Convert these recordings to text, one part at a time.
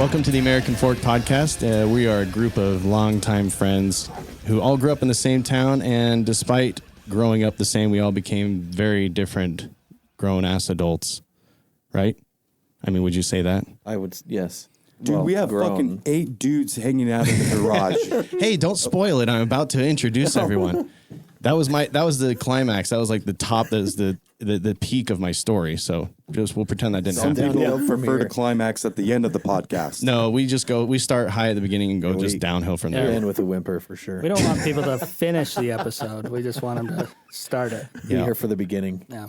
Welcome to the American Fork Podcast. We are a group of longtime friends who all grew up in the same town, and despite growing up the same, we all became very different grown-ass adults, right? I mean, would you say that? I would, yes. Dude, we have fucking 8 dudes hanging out in the garage. Hey, don't spoil it. I'm about to introduce everyone. That was the climax. That was like the top. That was the peak of my story. So we'll pretend that didn't Some happen. people prefer to climax at the end of the podcast. No, we start high at the beginning and go just downhill from there. End with a whimper for sure. We don't want people to finish the episode. We just want them to start it. Be here for the beginning. Yeah.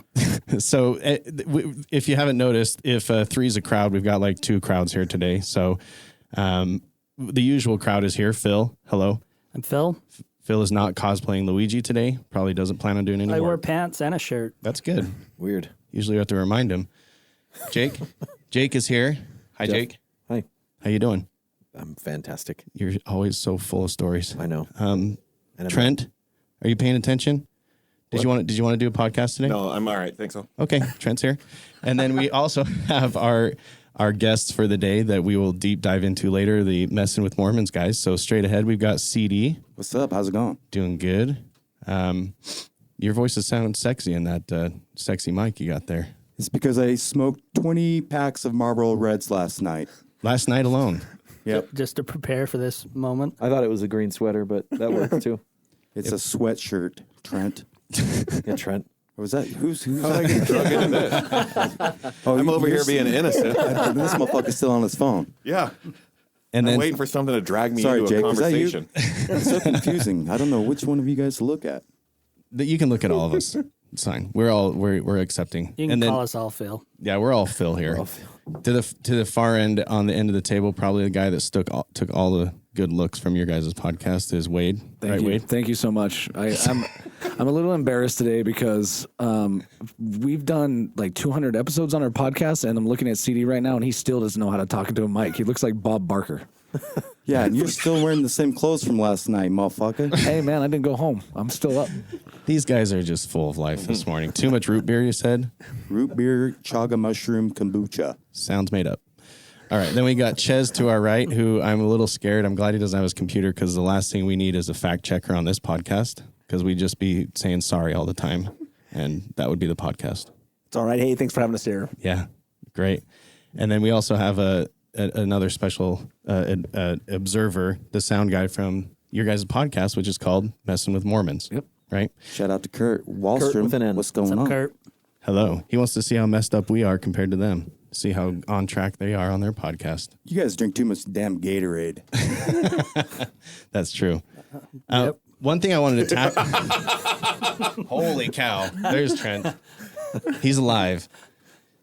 So if you haven't noticed, if 3's a crowd, we've got like 2 crowds here today. So the usual crowd is here. Phil, hello. I'm Phil. Phil is not cosplaying Luigi today. Probably doesn't plan on doing any I more. wear pants and a shirt. That's good. Weird. Usually we have to remind him. Jake. Jake is here. Hi, Jeff. Jake. Hi. How you doing? I'm fantastic. You're always so full of stories. I know. Trent, are you paying attention? Did you want to do a podcast today? No, I'm all right. Thanks so. Okay, Trent's here. And then we also have our guests for the day that we will deep dive into later, the Messin with Mormons guys. So straight ahead, we've got CD. What's up? How's it going? Doing good. Your voices sound sexy in that sexy mic you got there. It's because I smoked 20 packs of Marlboro Reds last night. Last night alone. Yep. Just to prepare for this moment. I thought it was a green sweater, but that works too. It's a sweatshirt, Trent. Yeah, Trent. Or was that who's How did I get drug into this? I'm over here being innocent. This motherfucker's still on his phone. Yeah. And I'm then waiting for something to drag me Sorry, into Jake, a was that you? conversation. It's so confusing. I don't know which one of you guys to look at. you can look at all of us. It's fine. We're accepting. You can and then, call us all Phil. Yeah, we're all Phil here. To the far end, on the end of the table, probably the guy that took all the good looks from your guys' podcast is Wade. Thank you. Wade? Thank you so much. I'm a little embarrassed today because we've done like 200 episodes on our podcast, and I'm looking at CD right now, and he still doesn't know how to talk into a mic. He looks like Bob Barker. Yeah, and you're still wearing the same clothes from last night, motherfucker. Hey, man, I didn't go home. I'm still up. These guys are just full of life this morning. Too much root beer, you said? Root beer, chaga mushroom, kombucha. Sounds made up. All right, then we got Ches to our right, who I'm a little scared. I'm glad he doesn't have his computer because the last thing we need is a fact checker on this podcast because we'd just be saying sorry all the time, and that would be the podcast. It's all right. Hey, thanks for having us here. Yeah, great. And then we also have another special observer, the sound guy from your guys' podcast, which is called Messin with Mormons. Yep. Right? Shout out to Kurt Wallstrom. Kurt with an N. What's going What's up, on? Kurt? Hello. He wants to see how messed up we are compared to them. See how on track they are on their podcast. You guys drink too much damn Gatorade. That's true. One thing I wanted to tackle. Holy cow. There's Trent. He's alive.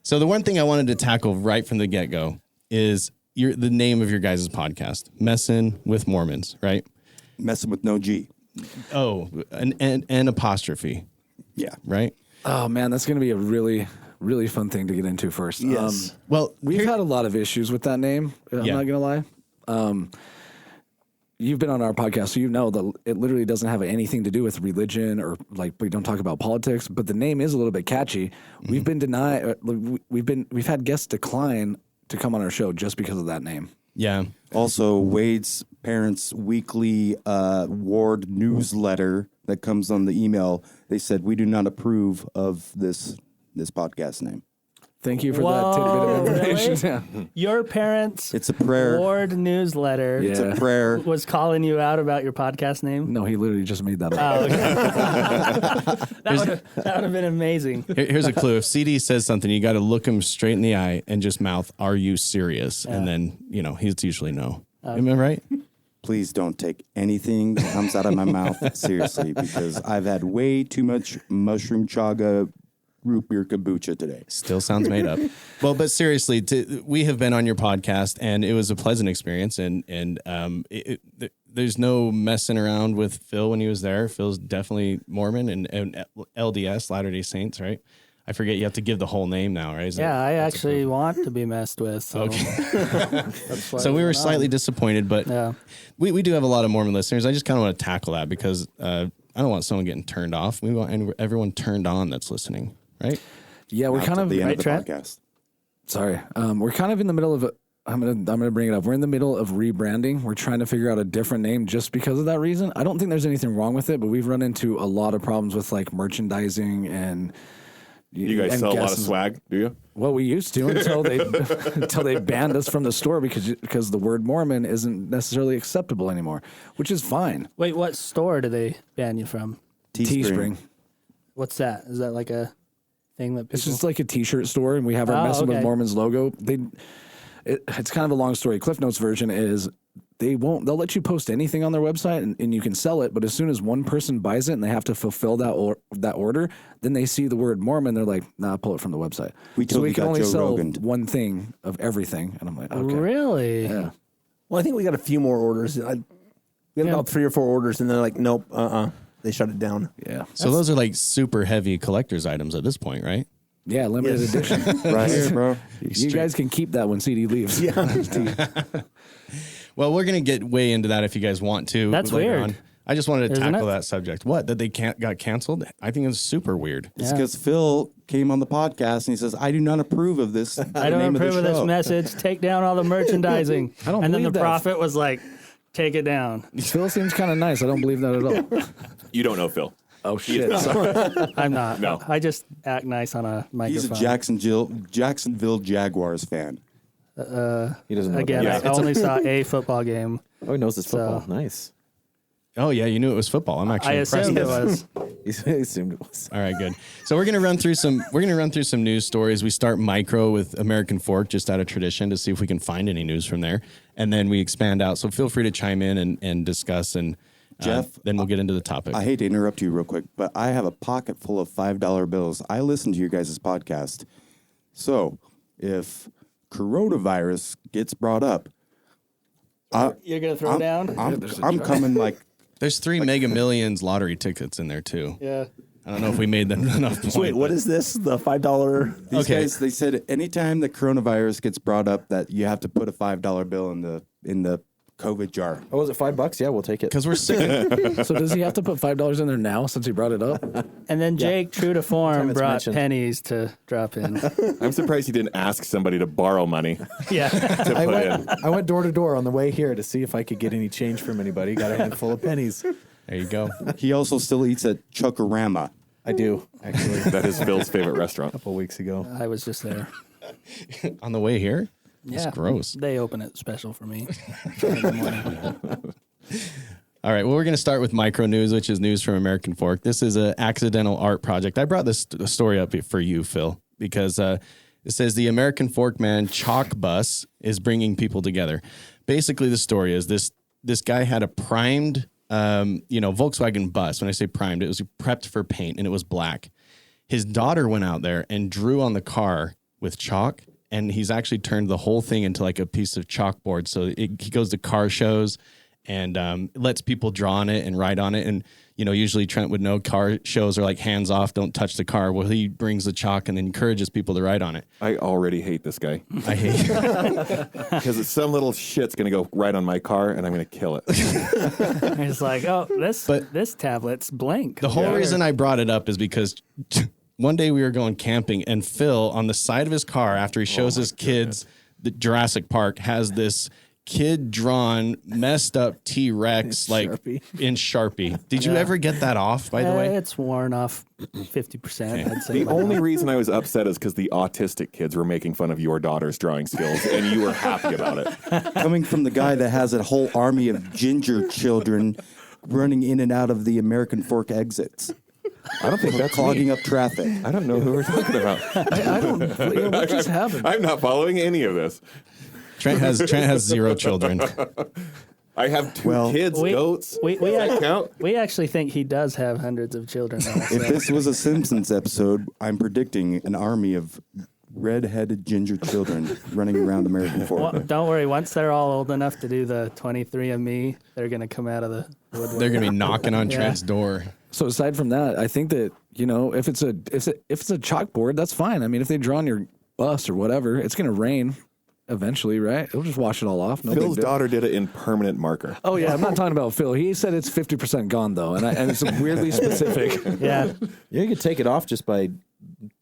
So the one thing I wanted to tackle right from the get-go is the name of your guys' podcast, Messin with Mormons, right? Messing with no G. Oh, an apostrophe, Yeah. right? Oh, man, that's going to be a really, really fun thing to get into first. Yes. Well, We've had a lot of issues with that name. I'm Yeah. not going to lie. You've been on our podcast, so you know that it literally doesn't have anything to do with religion or like we don't talk about politics. But the name is a little bit catchy. We've been denied. We've had guests decline to come on our show just because of that name. yeah. Also, Wade's parents' weekly ward newsletter that comes on the email, they said, we do not approve of this podcast name. Thank you for Whoa, that tidbit of information. really? Yeah. Your parents' It's a prayer. ward newsletter It's Yeah. a prayer. was calling you out about your podcast name. No, he literally just made that up. Oh, okay. that would have been amazing. Here's a clue. If CD says something, you got to look him straight in the eye and just mouth, "Are you serious?" And then he's usually no. Am I right? Please don't take anything that comes out of my mouth seriously because I've had way too much mushroom chaga root beer kombucha today. Still sounds made up. Well, but seriously, we have been on your podcast, and it was a pleasant experience. And there's no messing around with Phil when he was there. Phil's definitely Mormon and LDS, Latter-day Saints, right? I forget you have to give the whole name now, right? I actually want to be messed with. So, that's why so we were slightly disappointed, but we do have a lot of Mormon listeners. I just kind of want to tackle that because I don't want someone getting turned off. We want everyone turned on that's listening, right? Yeah, we're kind of the end right, of the Trent? podcast. Sorry. We're kind of in the middle of I'm gonna bring it up. We're in the middle of rebranding. We're trying to figure out a different name just because of that reason. I don't think there's anything wrong with it, but we've run into a lot of problems with like merchandising and. You guys sell a lot of swag, do you? Well, we used to until they banned us from the store because the word Mormon isn't necessarily acceptable anymore, which is fine. Wait, what store do they ban you from? Teespring. What's that? Is that like a thing that people... It's just like a T-shirt store, and we have our Messin with Mormons logo. It's kind of a long story. Cliff Notes version is they'll let you post anything on their website and you can sell it, but as soon as one person buys it and they have to fulfill that order, then they see the word Mormon, they're like, nah, pull it from the website. We totally can got only Joe sell Rogan. one thing of everything, and I'm like, okay. Really? Yeah. Well, I think we got a few more orders. We had about 3 or 4 orders, and they're like, nope, they shut it down. Yeah. So those are like super heavy collector's items at this point, right? Yeah, limited edition. Right here, bro. You guys can keep that when CD leaves. Yeah. Well, we're gonna get way into that if you guys want to. That's later weird. on. I just wanted to Isn't tackle it? that subject. What, that they got canceled? I think it's super weird. It's because Phil came on the podcast and he says, I do not approve of this. I don't approve of this message. Take down all the merchandising. I don't and then the believe that. prophet was like, take it down. Phil seems kind of nice. I don't believe that at all. You don't know Phil. Oh, shit. Sorry. I'm not. No. I just act nice on a microphone. He's a Jacksonville Jaguars fan. He doesn't know Again, that. I only saw a football game. Oh, he knows his football. So- Nice. Oh yeah, you knew it was football. I'm actually I impressed. assumed it was. He assumed it was. All right, good. So we're gonna run through some news stories. We start micro with American Fork, just out of tradition, to see if we can find any news from there, and then we expand out. So feel free to chime in and discuss, and Jeff, then we'll get into the topic. I hate to interrupt you real quick, but I have a pocket full of $5 bills. I listen to your guys' podcast. So if coronavirus gets brought up, You're going to throw down? I'm coming like, There's 3 Mega Millions lottery tickets in there too. Yeah. I don't know if we made that enough point. Wait, what is this? The $5? these Okay. guys, they said anytime the coronavirus gets brought up that you have to put a $5 bill in the COVID jar. Oh, was it $5? Yeah, we'll take it. Because we're sick. So does he have to put $5 in there now since he brought it up? And then Jake, true to form, it's brought mentioned. pennies to drop in. I'm surprised he didn't ask somebody to borrow money Yeah. to put in. I went door to door on the way here to see if I could get any change from anybody. Got a handful of pennies. There you go. He also still eats at Chuckarama. I do, actually. That is Phil's favorite restaurant. A couple weeks ago. I was just there. On the way here? Yeah. That's gross. They open it special for me. All right. Well, we're going to start with micro news, which is news from American Fork. This is an accidental art project. I brought this story up for you, Phil, because it says the American Fork Man Chalk Bus is bringing people together. Basically, the story is this guy had a primed, Volkswagen bus. When I say primed, it was prepped for paint and it was black. His daughter went out there and drew on the car with chalk, and he's actually turned the whole thing into like a piece of chalkboard. So he goes to car shows and lets people draw on it and write on it. And, usually Trent would know car shows are like hands off, don't touch the car. Well, he brings the chalk and encourages people to write on it. I already hate this guy I hate because some little shit's going to go right on my car and I'm going to kill it. It's like, oh, this tablet's blank. The whole reason I brought it up is because one day we were going camping and Phil on the side of his car, after he shows his kids the Jurassic Park, has this kid drawn messed up T-Rex like in Sharpie. Did you ever get that off, by the way? It's worn off 50%, I'd say. The only reason I was upset is because the autistic kids were making fun of your daughter's drawing skills and you were happy about it. Coming from the guy that has a whole army of ginger children running in and out of the American Fork exits. I don't think that's Clogging up traffic. I don't know who we're talking about. I don't. What just happened? I'm not following any of this. Trent has 0 children. I have 2 Well, kids, goats. We, Does that count? we actually think he does have hundreds of children. Though, If so. this was a Simpsons episode, I'm predicting an army of red-headed ginger children running around American Fork. Well, don't worry. Once they're all old enough to do the 23andMe, they're going to come out of the woodwork. They're going to be knocking on Yeah. Trent's door. So aside from that, I think that if it's a chalkboard, that's fine. I mean, if they draw on your bus or whatever, it's going to rain eventually, right? It'll just wash it all off. No big Phil's deal. daughter did it in permanent marker. Oh yeah, I'm not talking about Phil. He said it's 50% gone though, and it's weirdly specific. Yeah. Yeah, you could take it off just by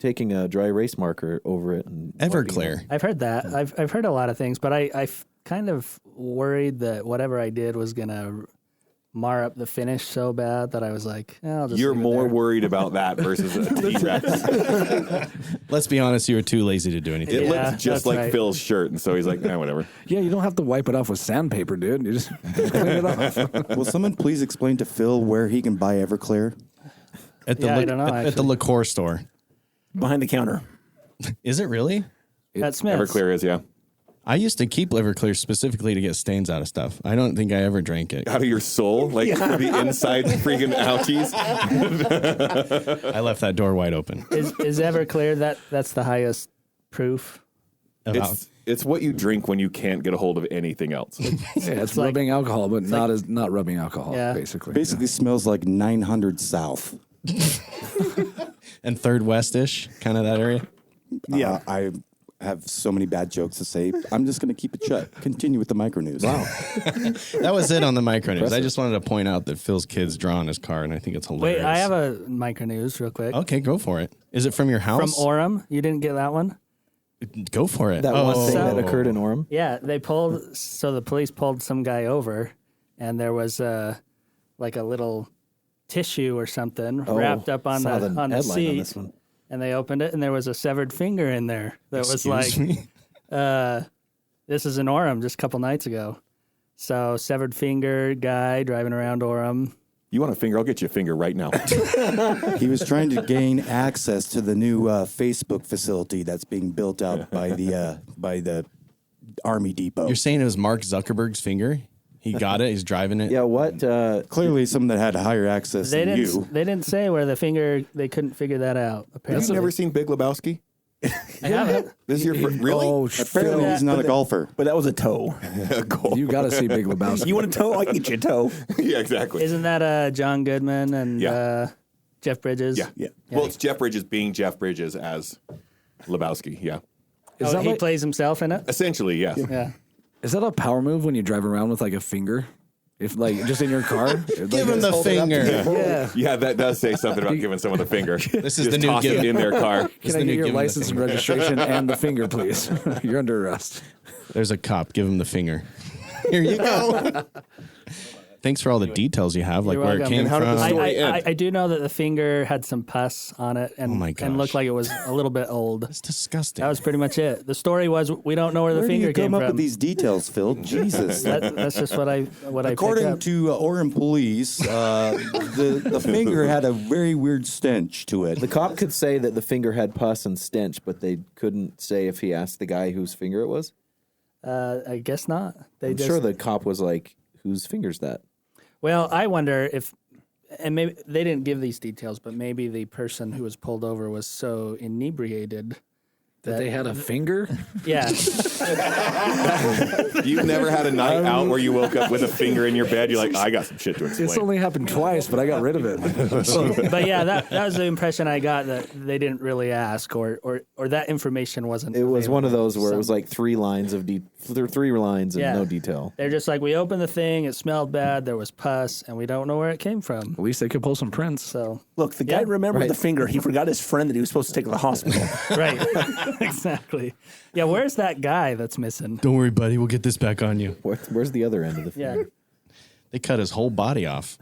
taking a dry erase marker over it. And Everclear. I've heard that. I've heard a lot of things, but I kind of worried that whatever I did was gonna mar up the finish so bad that I was like, I'll just. You're leave it more there. worried about that versus a T-Rex. Let's be honest, you were too lazy to do anything. It Yeah, looks just that's like right. Phil's shirt, and so he's like, whatever. Yeah, you don't have to wipe it off with sandpaper, dude. You just clean it off. Will someone please explain to Phil where he can buy Everclear? At the I don't know, at the actually. liqueur store. Behind the counter. Is it really? At Smith's. Everclear is, yeah. I used to keep Everclear specifically to get stains out of stuff. I don't think I ever drank it. Out of your soul, like the inside freaking ouchies. I left that door wide open. Is Everclear that's the highest proof? About- It's what you drink when you can't get a hold of anything else. Yeah, it's like- rubbing alcohol, but not rubbing alcohol, Yeah. basically. Basically smells like 900 South. and Third West-ish, kind of that area. Yeah. I have so many bad jokes to say. I'm just going to keep it shut. Continue with the micro news. Wow. That was it on the micro news. I just wanted to point out that Phil's kids draw on his car, and I think it's hilarious. Wait, I have a micro news real quick. Okay, go for it. Is it from your From house? Orem. You didn't get that one? Go for it. That one thing So- that occurred in Orem. Yeah, the police pulled some guy over, and there was like a little tissue or something wrapped up on saw the headline on seat, this one. and they opened it, and there was a severed finger in there that was Excuse like, me? this is in Orem just a couple nights ago. So severed finger guy driving around Orem. You want a finger? I'll get you a finger right now. He was trying to gain access to the new Facebook facility that's being built out by the Army Depot. You're saying it was Mark Zuckerberg's finger? He got it. He's driving it. Yeah, what? Clearly, someone that had higher access They than didn't. you. They didn't say where the finger. They couldn't figure that out. Have Apparently, you never seen Big Lebowski? I haven't. This is your really? Oh, Apparently, he's not a golfer. But that was a toe. Cool. you got to see Big Lebowski. You want a toe? I can get you a toe. Yeah, exactly. Isn't that John Goodman and Yeah. Jeff Bridges? Yeah. Well, it's Jeff Bridges being Jeff Bridges as Lebowski. Yeah. Is Oh, that he like- plays himself in it. Essentially, yes. Yeah. Is that a power move when you drive around with like a finger? If like just in your car? Give him the finger. Yeah. Yeah, that does say something about giving someone the finger. This is Just the new toss it give- in their car. Can I the new get your give him the license and finger. registration and the finger, please? You're under arrest. There's a cop. Give him the finger. Here you go. Thanks for all the details you have, like You're where it welcome. came And how did from. the story end? I do know that the finger had some pus on it and, Oh my and gosh. looked like it was a little bit old. It's disgusting. That was pretty much it. The story was we don't know where the Where do finger you came come up from. with these details, Phil? Jesus. That's just what I picked According up. to Orem police, the finger had a very weird stench to it. The cop could say that the finger had pus and stench, but they couldn't say if he asked the guy whose finger it was. I guess not. They I'm just sure the cop was like, "Whose finger's that?" Well, I wonder if, and maybe they didn't give these details, but maybe the person who was pulled over was so inebriated That they had a finger? Yeah, You've never had a night out where you woke up with a finger in your bed. You're like, I got some shit to explain. It's only happened twice, but I got rid of it. but yeah, that was the impression I got, that they didn't really ask, or that information wasn't. It was one of those where it was Some- like 3 lines of three lines and Yeah. no detail. They're just like, we opened the thing, it smelled bad, there was pus, and we don't know where it came from. At least they could pull some prints. So, Look, the guy Yeah, remembered right. the finger. He forgot his friend that he was supposed to take to the hospital. right, exactly. Yeah, where's that guy that's missing? Don't worry, buddy. We'll get this back on you. Where's the other end of the Yeah. finger? They cut his whole body off.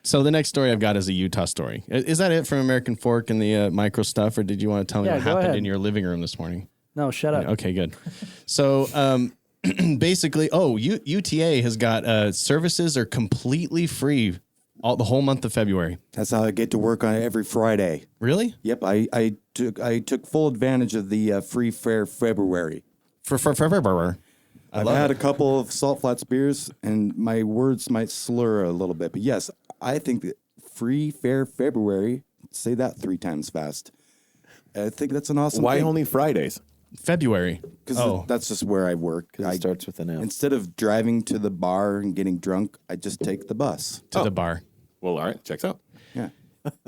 So the next story I've got is a Utah story. Is that it from American Fork and the micro stuff, or did you want to tell me Yeah, what go happened ahead. in your living room this morning? No, shut up. Okay, good. So basically, UTA has got services are completely free the whole month of February. That's how I get to work on it every Friday. Really? Yep, I took full advantage of the free fare February. For I've had a couple of Salt Flats beers, and my words might slur a little bit. But yes, I think that free fare February, say that 3 times fast. I think that's an awesome Why thing. only Fridays? February. Because that's just where I work. It starts with an L. Instead of driving to the bar and getting drunk, I just take the bus. To the bar. Well, all right, checks out. Yeah.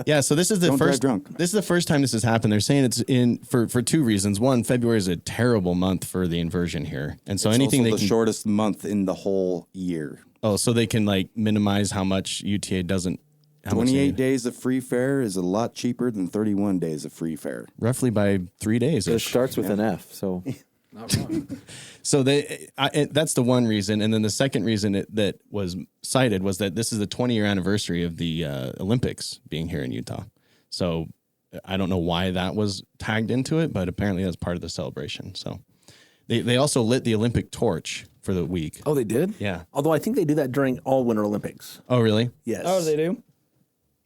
Yeah, so this is the Don't drive first drunk. This is the first time this has happened. They're saying it's in for 2 reasons. One, February is a terrible month for the inversion here, and so It's anything also they the can shortest month in the whole year. so they can like minimize how much UTA doesn't How much 28 days of free fare is a lot cheaper than 31 days of free fare. Roughly by 3 days. It starts with an F, so So that's the one reason. And then the second reason that was cited was that this is the 20-year anniversary of the Olympics being here in Utah. So I don't know why that was tagged into it, but apparently that's part of the celebration. So they also lit the Olympic torch for the week. Oh, they did? Yeah. Although I think they do that during all Winter Olympics. Oh, really? Yes. Oh, they do.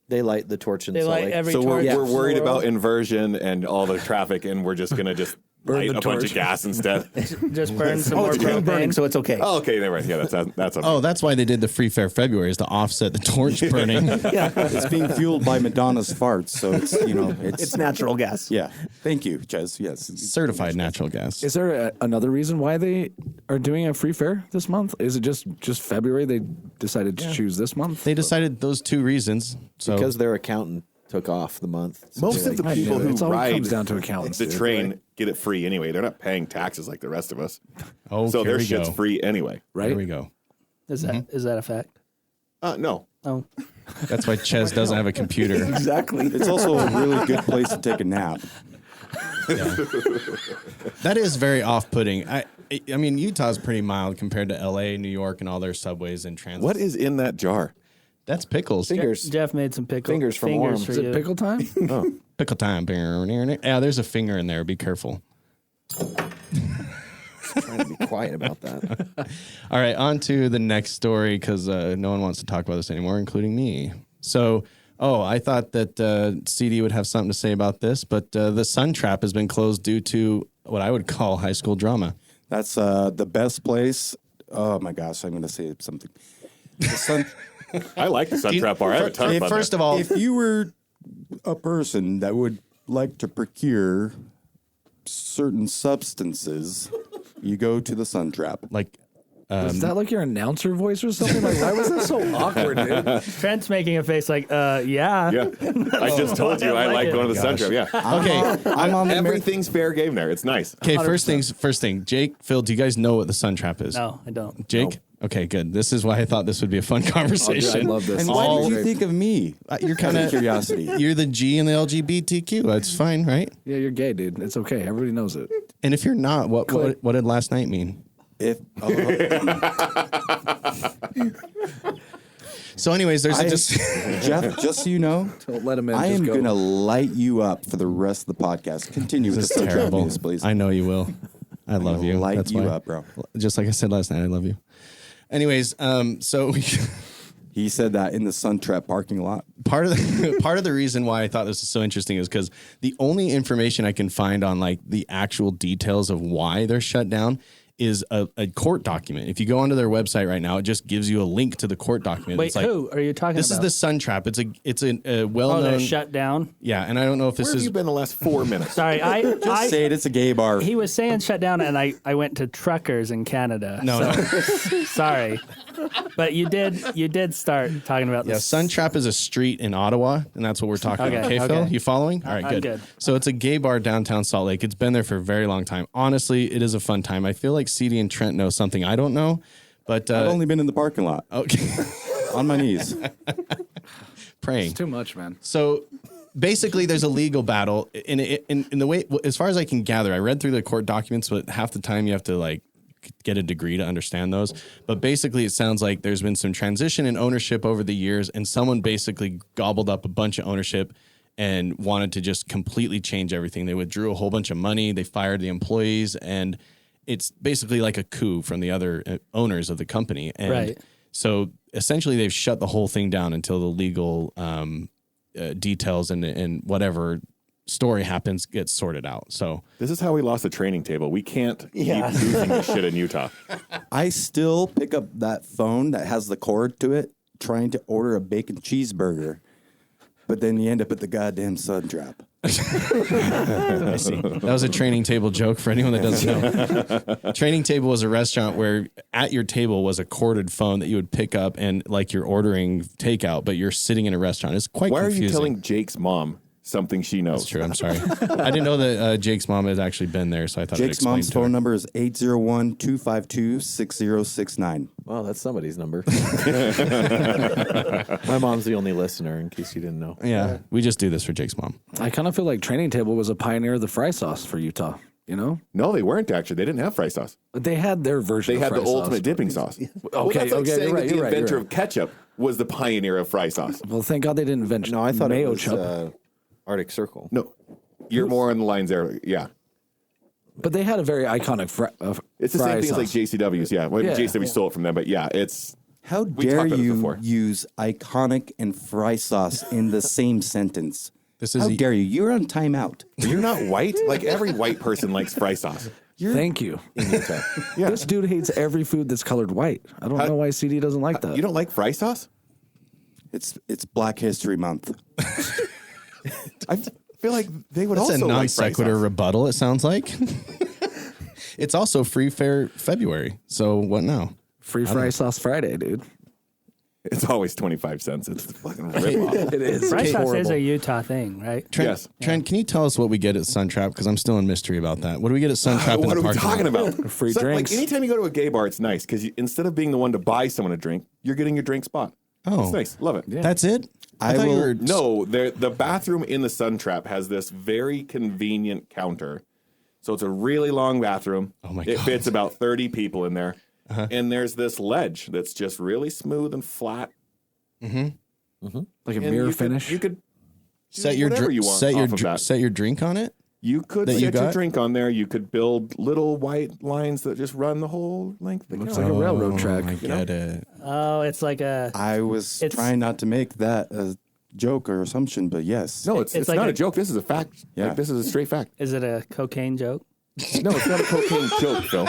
they light the torch in They Salt light Lake. every So torch. we're worried in the about world. inversion and all the traffic, and we're just gonna just light the a bunch torch. of gas instead. Just burn some Oh, more it's clean burning, propane. so it's okay. Oh, okay, never mind. Yeah, that's okay. Oh, that's why they did the Free Fair February, is to offset the torch burning. It's being fueled by Madonna's farts, so it's It's natural gas. Yeah. Thank you, Ches. Yes. Certified natural gas. Is there another reason why they are doing a free fair this month? Is it just February? They decided to choose this month? They decided those two reasons. So Because their accountant took off the month. Most of the people who It's all ride comes down to accountants. the dude, train right? get it free anyway. They're not paying taxes like the rest of us. oh, So here their we shit's go. free anyway. Right? Here we go. Is that a fact? No. Oh, That's why Ches doesn't have a computer. Exactly. It's also a really good place to take a nap. That is very off-putting. I mean, Utah's pretty mild compared to L.A., New York, and all their subways and transit. What is in that jar? That's pickles. Fingers. Jeff made some Fingers from Orm. for Is you. it pickle time? Pickle time. Yeah, there's a finger in there. Be careful. Trying to be quiet about that. All right, on to the next story because no one wants to talk about this anymore, including me. So, I thought that CD would have something to say about this, but the Sun Trap has been closed due to what I would call high school drama. That's the best place. Oh my gosh, I'm going to say something. The Sun. I like the Sun Trap Bar. I have a ton of fun First there. of all, If you were a person that would like to procure certain substances, you go to the Sun Trap. like, Is that like your announcer voice or something? Like, why was that so awkward, dude? Trent's making a face like, yeah. Yeah. I just told you I like going to the Sun Trap. Yeah. okay, I'm on the Everything's fair game there. It's nice. okay. First thing. Jake, Phil, do you guys know what the Sun Trap is? No, I don't. Jake. Okay, good. This is why I thought this would be a fun conversation. I love this. And This why is did you great. think of me? You're kind of Curiosity. You're the G in the LGBTQ. That's fine, right? Yeah, you're gay, dude. It's okay. Everybody knows it. And if you're not, what did last night mean? If So, anyways, there's just Jeff, just so you know, Don't let him in. I just am go. going to light you up for the rest of the podcast. Continue with this the is Sun Trap terrible. news, please. I know you will. I love you. Light That's you why. up, bro. Just like I said last night, I love you. Anyways, so He said that in the Sun Trap parking lot. part of the reason why I thought this is so interesting is because the only information I can find on like the actual details of why they're shut down is a court document. If you go onto their website right now, it just gives you a link to the court document. Wait, It's like, who are you talking this about? is the Sun Trap. It's a Oh, well-known. they're shut down. Yeah, and I don't know if this Where have is you been the last 4 minutes? Sorry, Just say it. It's a gay bar. he was saying shut down, and I went to Truckers in Canada. No, Sorry, but you did start talking about Yeah, this. Sun Trap is a street in Ottawa, and that's what we're talking about. Okay, Okay, Phil, okay. you following? All right, I'm good. So it's a gay bar downtown Salt Lake. It's been there for a very long time. Honestly, it is a fun time. I feel like CD and Trent know something I don't know, but I've only been in the parking lot okay, on my knees. praying. It's too much, man. So basically, there's a legal battle in the way. As far as I can gather, I read through the court documents, but half the time you have to like get a degree to understand those. But basically, it sounds like there's been some transition in ownership over the years, and someone basically gobbled up a bunch of ownership and wanted to just completely change everything. They withdrew a whole bunch of money. They fired the employees, and it's basically like a coup from the other owners of the company. And Right. so essentially, they've shut the whole thing down until the legal details and whatever story happens gets sorted out. So This is how we lost the training table. We can't keep losing this shit in Utah. I still pick up that phone that has the cord to it, trying to order a bacon cheeseburger, but then you end up at the goddamn Sun Trap. I see. That was a training table joke for anyone that doesn't know. Training table was a restaurant where at your table was a corded phone that you would pick up and like you're ordering takeout, but you're sitting in a restaurant. It's quite Why confusing. are you telling Jake's mom something she knows. That's true. I'm sorry. I didn't know that Jake's mom had actually been there, so I thought Jake's mom's phone number is 801-252-6069. Well, that's somebody's number. My mom's the only listener, in case you didn't know. Yeah, we just do this for Jake's mom. I kind of feel like Training Table was a pioneer of the fry sauce for Utah. You know? No, they weren't actually. They didn't have fry sauce. They had their version They of had fry the sauce. ultimate dipping sauce. Well, Okay, that's like okay, saying you're right, that the you're right, inventor you're of ketchup was the pioneer of fry sauce. Well, thank God they didn't invent No, I thought mayo it was chup. Arctic Circle. No, you're more on the lines there. Yeah. But they had a very iconic It's the fry same thing as like sauce. JCW's. Yeah. Well, Yeah. JCW stole it from them, but yeah, it's. How We dare talked about this you before. use iconic and fry sauce in the same sentence? This is How a- dare you? You're on timeout. You're not white. Like every white person likes fry sauce. Thank you. Yeah. This dude hates every food that's colored white. I don't know why CD doesn't like that. You don't like fry sauce? It's Black History Month. I feel like they would That's also a non like fry sequitur sauce. rebuttal, it sounds like. It's also Free Fair February. So what now? Free fry sauce Friday, dude. It's always 25 cents. It's the fucking rip-off. It is. Fry sauce is a Utah thing, right? Trent, Yes. Trent, can you tell us what we get at Sun Trap? Because I'm still in mystery about that. What do we get at Sun Trap in What the are we parking talking lot? about? Free drinks. Like anytime you go to a gay bar, it's nice because instead of being the one to buy someone a drink, you're getting your drink spot. Oh. It's nice. Love it. That's it? I thought you will- were- No, the bathroom in the Sun Trap has this very convenient counter. So it's a really long bathroom. Oh my It God. fits about 30 people in there. And there's this ledge that's just really smooth and flat. Like a And mirror you finish. You could do Set your whatever drink. you want Set your off of that. set your drink on it. You could that you set your got? drink on there. You could build little white lines that just run the whole length of the Looks counter. like a railroad track. I get it. Oh, it's like a. I was It's- trying not to make that a joke or assumption, but yes. No, it's like not a- a joke. This is a fact. Yeah. Like, this is a straight fact. Is it a cocaine joke? No, it's not a cocaine joke, Phil.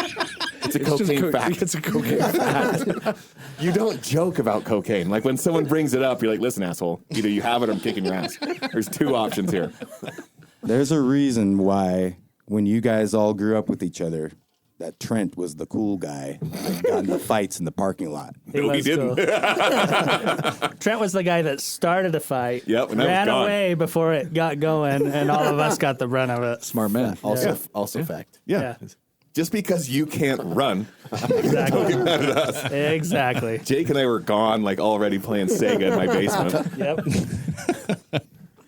It's a cocaine fact. It's a cocaine fact. You don't joke about cocaine. Like when someone brings it up, you're like, listen, asshole, either you have it or I'm kicking your ass. There's two options here. There's a reason why when you guys all grew up with each other, that Trent was the cool guy that got into fights in the parking lot. No, he was didn't. cool. Trent was the guy that started a fight, Yep, and that was ran gone. away before it got going, and all of us got the brunt of it. Smart man. Also fact. Yeah. Yeah. Just because you can't run, Exactly. get mad at us. Exactly. Jake and I were gone, like already playing Sega in my basement. Yep.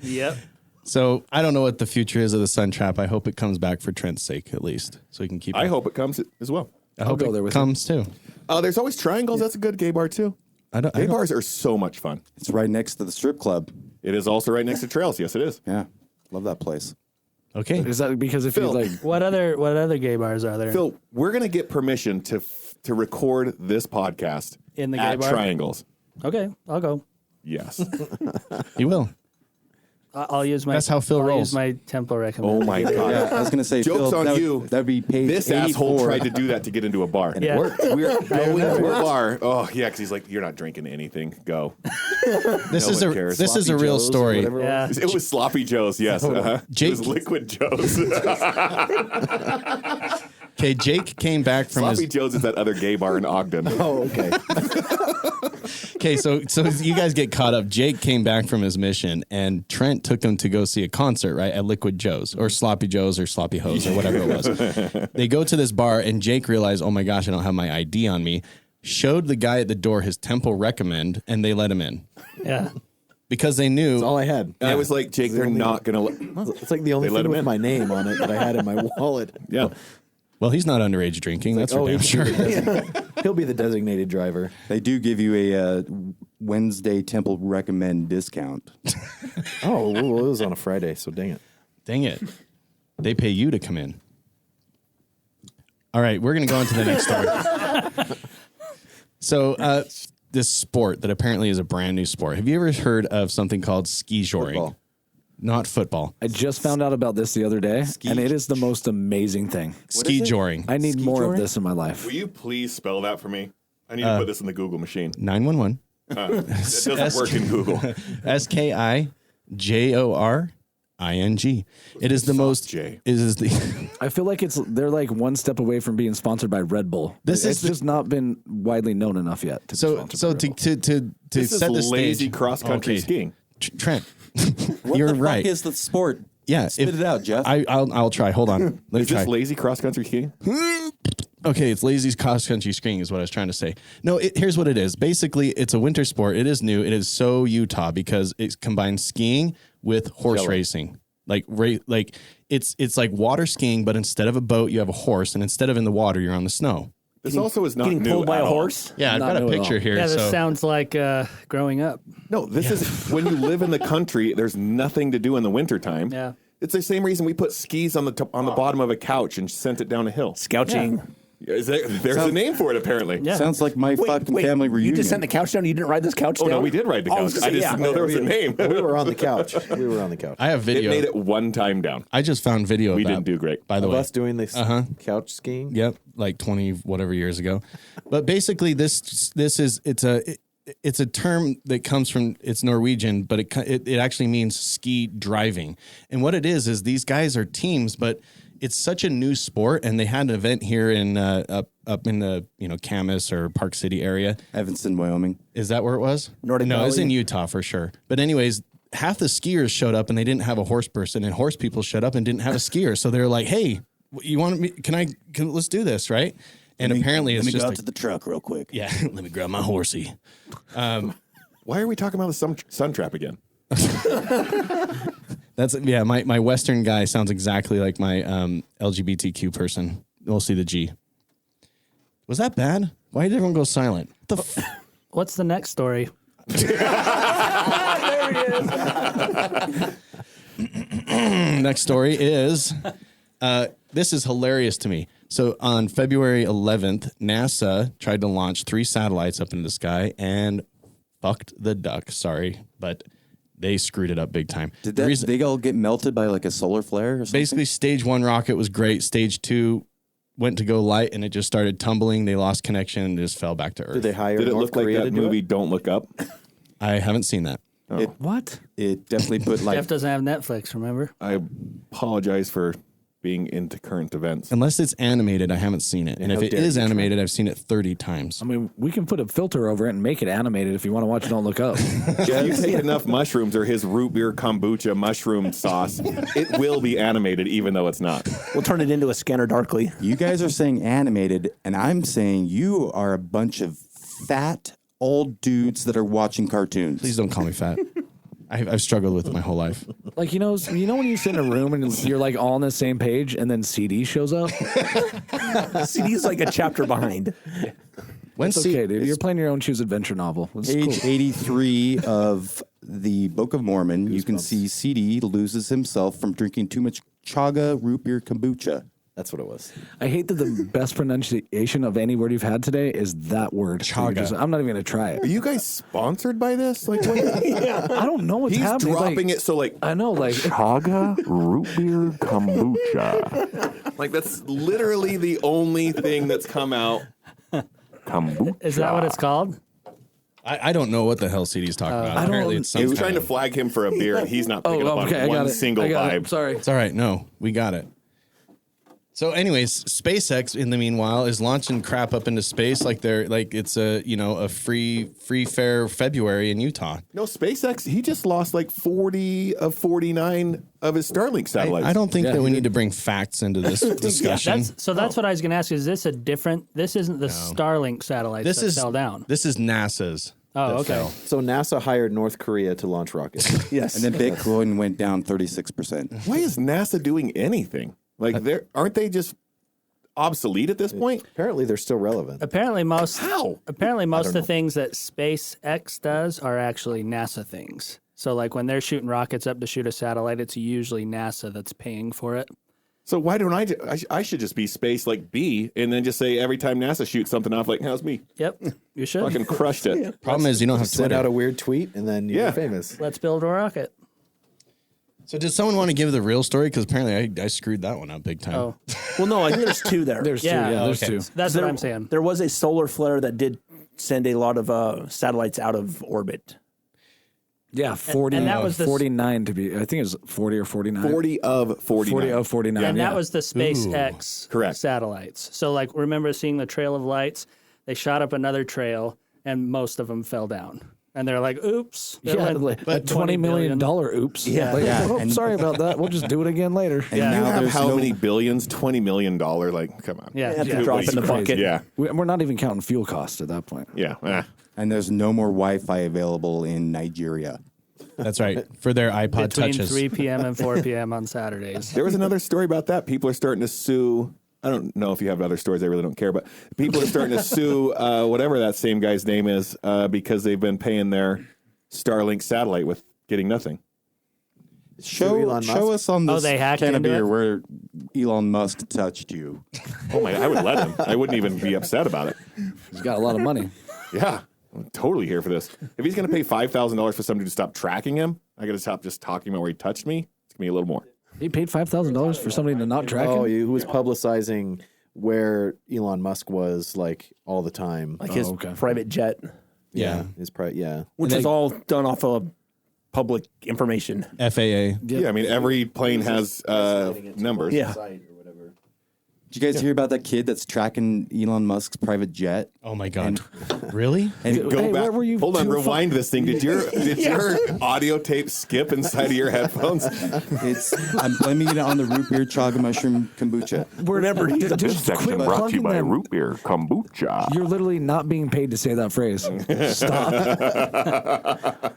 Yep. So I don't know what the future is of the Sun Trap. I hope it comes back for Trent's sake, at least, so he can keep. I it. hope it comes as well. I hope go it there with you. comes too. There's always Triangles. That's a good gay bar too. I don't. Gay bars are so much fun. It's right next to the strip club. It is also right next to Trails. Yes, it is. Yeah. Love that place. Okay. Is that because if Phil. you like What other gay bars are there? Phil, we're gonna get permission to record this podcast In the gay at bar? Triangles. Okay, I'll go. Yes. He will. I'll use my. That's how Phil I'll rolls. Use my temple recommend. Oh my god. Yeah, I was going to say, Joke's Phil, on that you. That'd be page This 84. asshole tried to do that to get into a bar. Yeah. We're going to a bar. Oh yeah, because he's like, you're not drinking anything. Go. This is one a cares. this is a Sloppy real Joe's or story. whatever it was. Yeah. It was Sloppy Joe's. Yes. Uh-huh. Jake- It was Liquid Joe's. Okay, Jake came back from Sloppy his. Joe's is that other gay bar in Ogden. Oh, okay. Okay, so you guys get caught up. Jake came back from his mission, and Trent took him to go see a concert, right, at Liquid Joe's or Sloppy Joe's or Sloppy Hose or whatever it was. They go to this bar, and Jake realized, oh my gosh, I don't have my ID on me. Showed the guy at the door his temple recommend, and they let him in Yeah. because they knew. That's all I had. And I was like, Jake, they're not going to. It's like the only They let thing him with in. my name on it that I had in my wallet. Yeah. Well, he's not underage drinking. That's for damn sure. He'll be the designated driver. They do give you a Wednesday temple recommend discount. Oh, well, it was on a Friday, so dang it. Dang it. They pay you to come in. All right, we're going to go on to the next story. So, this sport that apparently is a brand new sport. Have you ever heard of something called ski joring? Football. Not football. I just found out about this the other day, and it is the most amazing thing. Ski joring. I need more of this in my life. Will you please spell that for me? I need to put this in the Google machine. 911. It doesn't work in Google. SKIJORING. It is the most. J. It is the. I feel like they're like one step away from being sponsored by Red Bull. This is it's just not been widely known enough yet. To be So sponsored so by Red to Bull. to This set the is lazy stage. cross country Okay. skiing. Trent, What you're the right. fuck is the sport? Yeah, Spit it out, Jeff. I'll try. Hold on. Let me Is try. this lazy cross country skiing? Okay, it's lazy cross country skiing is what I was trying to say. No, here's what it is. Basically, it's a winter sport. It is new. It is so Utah because it combines skiing with horse racing. Like it's like water skiing, but instead of a boat, you have a horse, and instead of in the water, you're on the snow. This also is not Getting new pulled by at a all. horse? Yeah, I've Not got a new at picture all. here. Yeah, this so sounds like growing up. No, this is when you live in the country. There's nothing to do in the wintertime. Yeah. It's the same reason we put skis on the bottom of a couch and sent it down a hill. Scouching. There's a name for it apparently. Yeah. Sounds like my fucking family reunion. You just sent the couch down? You didn't ride this couch Oh down? no, we did ride the Oh, I couch. was gonna I say, just didn't know there was a name. We were on the couch. We were on the couch. I have It video. made it one time down. I just found video. We of that, didn't do great. by the Of way. us doing this couch skiing. Yep, like 20 whatever years ago. But basically, it's a term that comes from it's Norwegian, but it actually means ski driving. And what it is these guys are teams, but it's such a new sport, and they had an event here in up in the Camas or Park City area. Evanston, Wyoming. Is that where it was? Nordic No, it was Valley. in Utah for sure. But anyways, half the skiers showed up and they didn't have a horse person, and horse people showed up and didn't have a skier. So they were like, "Hey, you want me? Let's do this, right?" And apparently, it's Let me just go out to the truck real quick. yeah. Let me grab my horsey. Why are we talking about the sun trap again? That's My Western guy sounds exactly like my LGBTQ person. We'll see the G. Was that bad? Why did everyone go silent? What's the next story? Next story is this is hilarious to me. So on February 11th, NASA tried to launch 3 satellites up into the sky and fucked the duck. Sorry, but they screwed it up big time. Did they all get melted by like a solar flare or something? Basically, stage 1 rocket was great. Stage 2 went to go light and it just started tumbling. They lost connection and just fell back to Earth. Did they hire Did it North look like Korea that to do movie it? Don't Look Up? I haven't seen that. What? It definitely put like Jeff doesn't have Netflix, remember? I apologize for being into current events. Unless it's animated, I haven't seen it. And if how it dare is you, animated, I've seen it 30 times. I mean, we can put a filter over it and make it animated if you want to watch Don't Look Up. If you take enough mushrooms or his root beer kombucha mushroom sauce, it will be animated even though it's not. We'll turn it into a Scanner Darkly. you guys are saying animated, and I'm saying you are a bunch of fat old dudes that are watching cartoons. Please don't call me fat. I've struggled with it my whole life. Like, you know when you sit in a room and you're like all on the same page and then CD shows up? CD's like a chapter behind. When It's okay, dude. You're playing your own choose adventure novel. It's Page cool. 83 of the Book of Mormon, you can see CD loses himself from drinking too much chaga root beer kombucha. That's what it was. I hate that the best pronunciation of any word you've had today is that word. Chaga. I'm not even going to try Are it. you guys sponsored by this? Like, what? I don't know what's He's happening. dropping Like, it so like I know, like, Chaga root beer kombucha. Like that's literally the only thing that's come out. Kombucha. Is that what it's called? I don't know what the hell CD's talking about. I don't- Apparently, it's He some was trying to kind of- flag him for a beer, and he's not picking up on okay, I got one it. single I got it. vibe. Sorry. It's all right. No, we got it. So, anyways, SpaceX in the meanwhile is launching crap up into space like it's a free fair February in Utah. No, SpaceX. He just lost like 40 of 49 of his Starlink satellites. I don't think that we need to bring facts into this discussion. That's what I was going to ask. Is this a different? This isn't the Starlink satellites This that is fell down. This is NASA's. Oh, that okay. fell. So NASA hired North Korea to launch rockets. Yes. And then Bitcoin went down 36%. Why is NASA doing anything? Like, aren't they just obsolete at this point? Apparently, they're still relevant. Apparently, most How? of the things that SpaceX does are actually NASA things. So, like when they're shooting rockets up to shoot a satellite, it's usually NASA that's paying for it. So why don't I should just be space like B and then just say every time NASA shoots something off, like, how's me? Yep, you should. Fucking crushed it. Problem is you don't have Send Twitter. out a weird tweet, and then you're Yeah. famous. Let's build a rocket. So did someone want to give the real story? Because apparently I screwed that one up big time. Oh, Well, no, I think there's two there. There's Yeah. two. Yeah, there's Okay. two. that's what I'm saying. There was a solar flare that did send a lot of satellites out of orbit. Yeah, 40, and that was the 49 to be. I think it was 40 or 49. 40 of 49. 40 of 49. And yeah. that was the SpaceX Correct. satellites. So, like, remember seeing the trail of lights? They shot up another trail, and most of them fell down. And they're like, oops. They Yeah, went like a $20 million oops. Yeah. Like, Yeah, oh, and- sorry about that. We'll just do it again later. And Yeah. now You have there's how no, many billions? $20 million. Like, come on. Yeah. have to Yeah. drop in the bucket. Yeah. We're not even counting fuel costs at that point. Yeah. and there's no more Wi-Fi available in Nigeria. That's right. For their iPod Between touches. 3 p.m. and 4 p.m. on Saturdays. There was another story about that. People are starting to sue. I don't know if you have other stories. I really don't care. But people are starting to sue whatever that same guy's name is because they've been paying their Starlink satellite with getting nothing. Show us on this they hacked can of into beer it? where Elon Musk touched you. Oh my! I would let him. I wouldn't even be upset about it. He's got a lot of money. Yeah, I'm totally here for this. If he's going to pay $5,000 for somebody to stop tracking him, I got to stop just talking about where he touched me. It's going to be a little more. He paid $5,000 for somebody to not track Oh, him? who was publicizing where Elon Musk was like all the time. Like his okay. private jet, Yeah. which is all done off of public information. FAA. Yeah, I mean, every plane has numbers. Yeah. Did you guys hear about that kid that's tracking Elon Musk's private jet? Oh my God. Really? And Go Hey, back. where were you Hold on, two rewind this thing. Did your audio tape skip inside of your headphones? I'm blaming it on the root beer chaga mushroom kombucha. Whenever he's Just quit plugging them. beer kombucha. You're literally not being paid to say that phrase. Stop.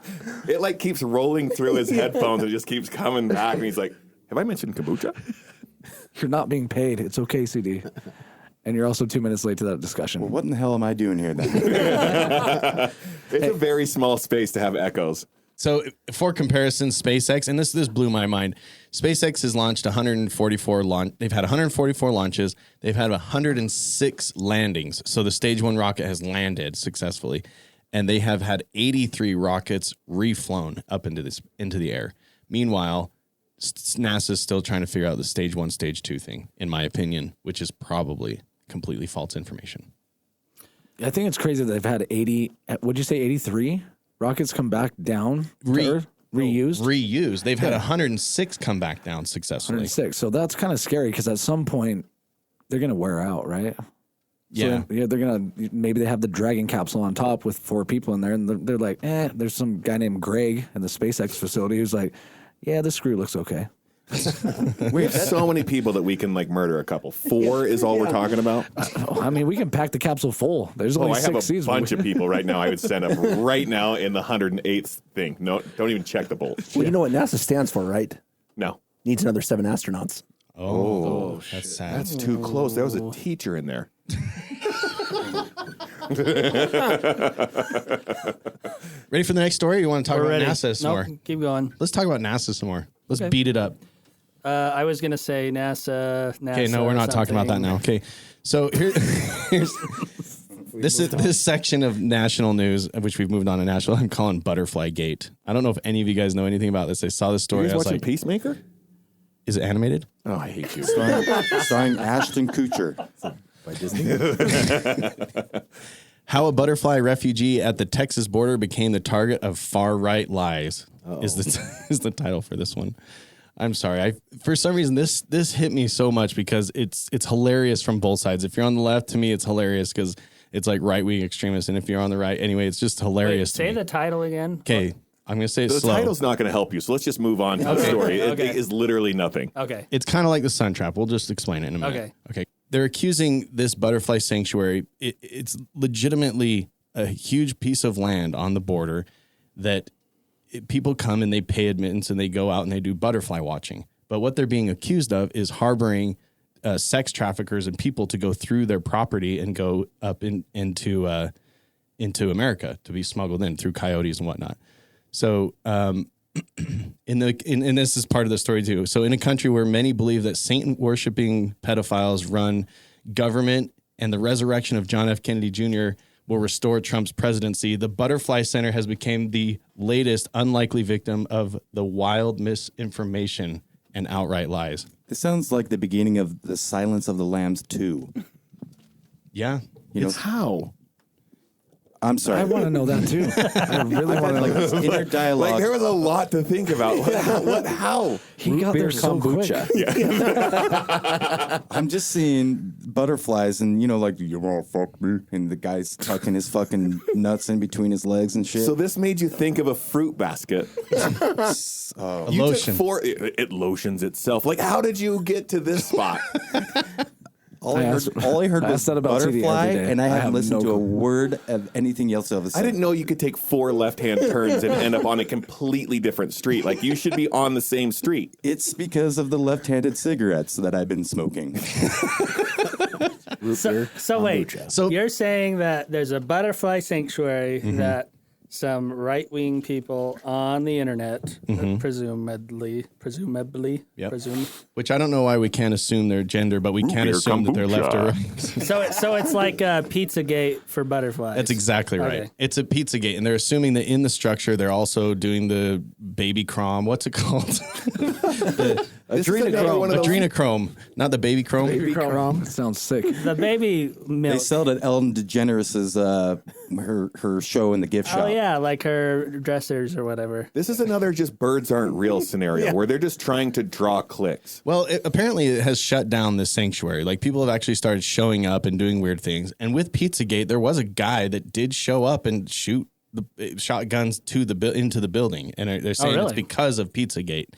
It like keeps rolling through his headphones and it just keeps coming back. And he's like, "Have I mentioned kombucha?" You're not being paid. It's okay, CD. And you're also 2 minutes late to that discussion. Well, what in the hell am I doing here then? It's a very small space to have echoes. So for comparison, SpaceX, and this blew my mind. SpaceX has launched 144 launch. They've had 144 launches. They've had 106 landings. So the stage 1 rocket has landed successfully, and they have had 83 rockets reflown up into the air. Meanwhile, NASA's still trying to figure out the stage 1, stage 2 thing, in my opinion, which is probably completely false information. I think it's crazy that they've had 80, would you say 83 rockets come back down to Earth? Reused? Reused. They've had 106 come back down successfully. 106. So that's kind of scary because at some point they're going to wear out, right? Yeah. So, they're going to, maybe they have the Dragon capsule on top with 4 people in there and they're like, there's some guy named Greg in the SpaceX facility who's like, yeah, this screw looks okay. We have so many people that we can like murder a couple. 4 is all we're talking about. I mean, we can pack the capsule full. There's only I have 6 a seats. bunch of people right now I would send up right now in the 108th thing. No, don't even check the bolt. Well, you know what NASA stands for, right? No. Needs another 7 astronauts. Oh, that's sad. That's too close. There was a teacher in there. Ready for the next story? Or you want to talk We're about ready. NASA some Nope, more? keep going. Let's talk about NASA some more. Let's Okay. beat it up. I was gonna say NASA. Okay, no, we're not talking about that now. Okay, so here's this section of national news, which we've moved on to national. I'm calling Butterfly Gate. I don't know if any of you guys know anything about this. I saw this story. You I was watching like, Peacemaker? is it animated? Oh, I hate you. Starring Ashton Kutcher. By Disney. How a butterfly refugee at the Texas border became the target of far-right lies is the title for this one. I'm sorry. For some reason this hit me so much because it's hilarious from both sides. If you're on the left, to me it's hilarious because it's like right-wing extremists, and if you're on the right, anyway, it's just hilarious. Say to me. the title again. Okay, I'm gonna say it The slow. title's not going to help you, so let's just move on to the story. It Okay. is literally nothing. Okay. It's kind of like the sun trap. We'll just explain it in a minute. Okay. Okay. They're accusing this butterfly sanctuary. It's legitimately a huge piece of land on the border that people come and they pay admittance and they go out and they do butterfly watching. But what they're being accused of is harboring sex traffickers and people to go through their property and go up into America to be smuggled in through coyotes and whatnot. So, and this is part of the story too. So in a country where many believe that Satan worshiping pedophiles run government and the resurrection of John F. Kennedy Jr. will restore Trump's presidency, the Butterfly Center has become the latest unlikely victim of the wild misinformation and outright lies. This sounds like the beginning of The Silence of the Lambs 2. Yeah. You know, It's how? I'm sorry. I want to know that too. I really want to know. Like inner dialogue. Like there was a lot to think about. How? He got there so quick. I'm just seeing butterflies and, like, you want to fuck me? And the guy's tucking his fucking nuts in between his legs and shit. So this made you think of a fruit basket. A You lotion. took it lotions itself. Like, how did you get to this spot? All I heard was that about TD butterfly, every day. and I I haven't have listened no to a clue. word of anything else of a I didn't know you could take 4 left-hand turns and end up on a completely different street. Like, you should be on the same street. It's because of the left-handed cigarettes that I've been smoking. So wait. So- You're saying that there's a butterfly sanctuary that some right-wing people on the internet, presumably, Yep. presume. Which I don't know why we can't assume their gender, but we can assume that they're left or right. So it's like a Pizzagate for butterflies. That's exactly right. Okay. It's a Pizzagate, and they're assuming that in the structure they're also doing the baby crom. What's it called? Adrenochrome, not the baby chrome. That sounds sick. The baby milk. They sell it at Ellen DeGeneres' her show in the gift shop. Oh yeah, like her dressers or whatever. This is another just birds aren't real scenario where they're just trying to draw clicks. Well, apparently it has shut down this sanctuary. Like people have actually started showing up and doing weird things. And with Pizzagate, there was a guy that did show up and shoot the shotguns to into the building, and they're saying it's really? because of Pizzagate.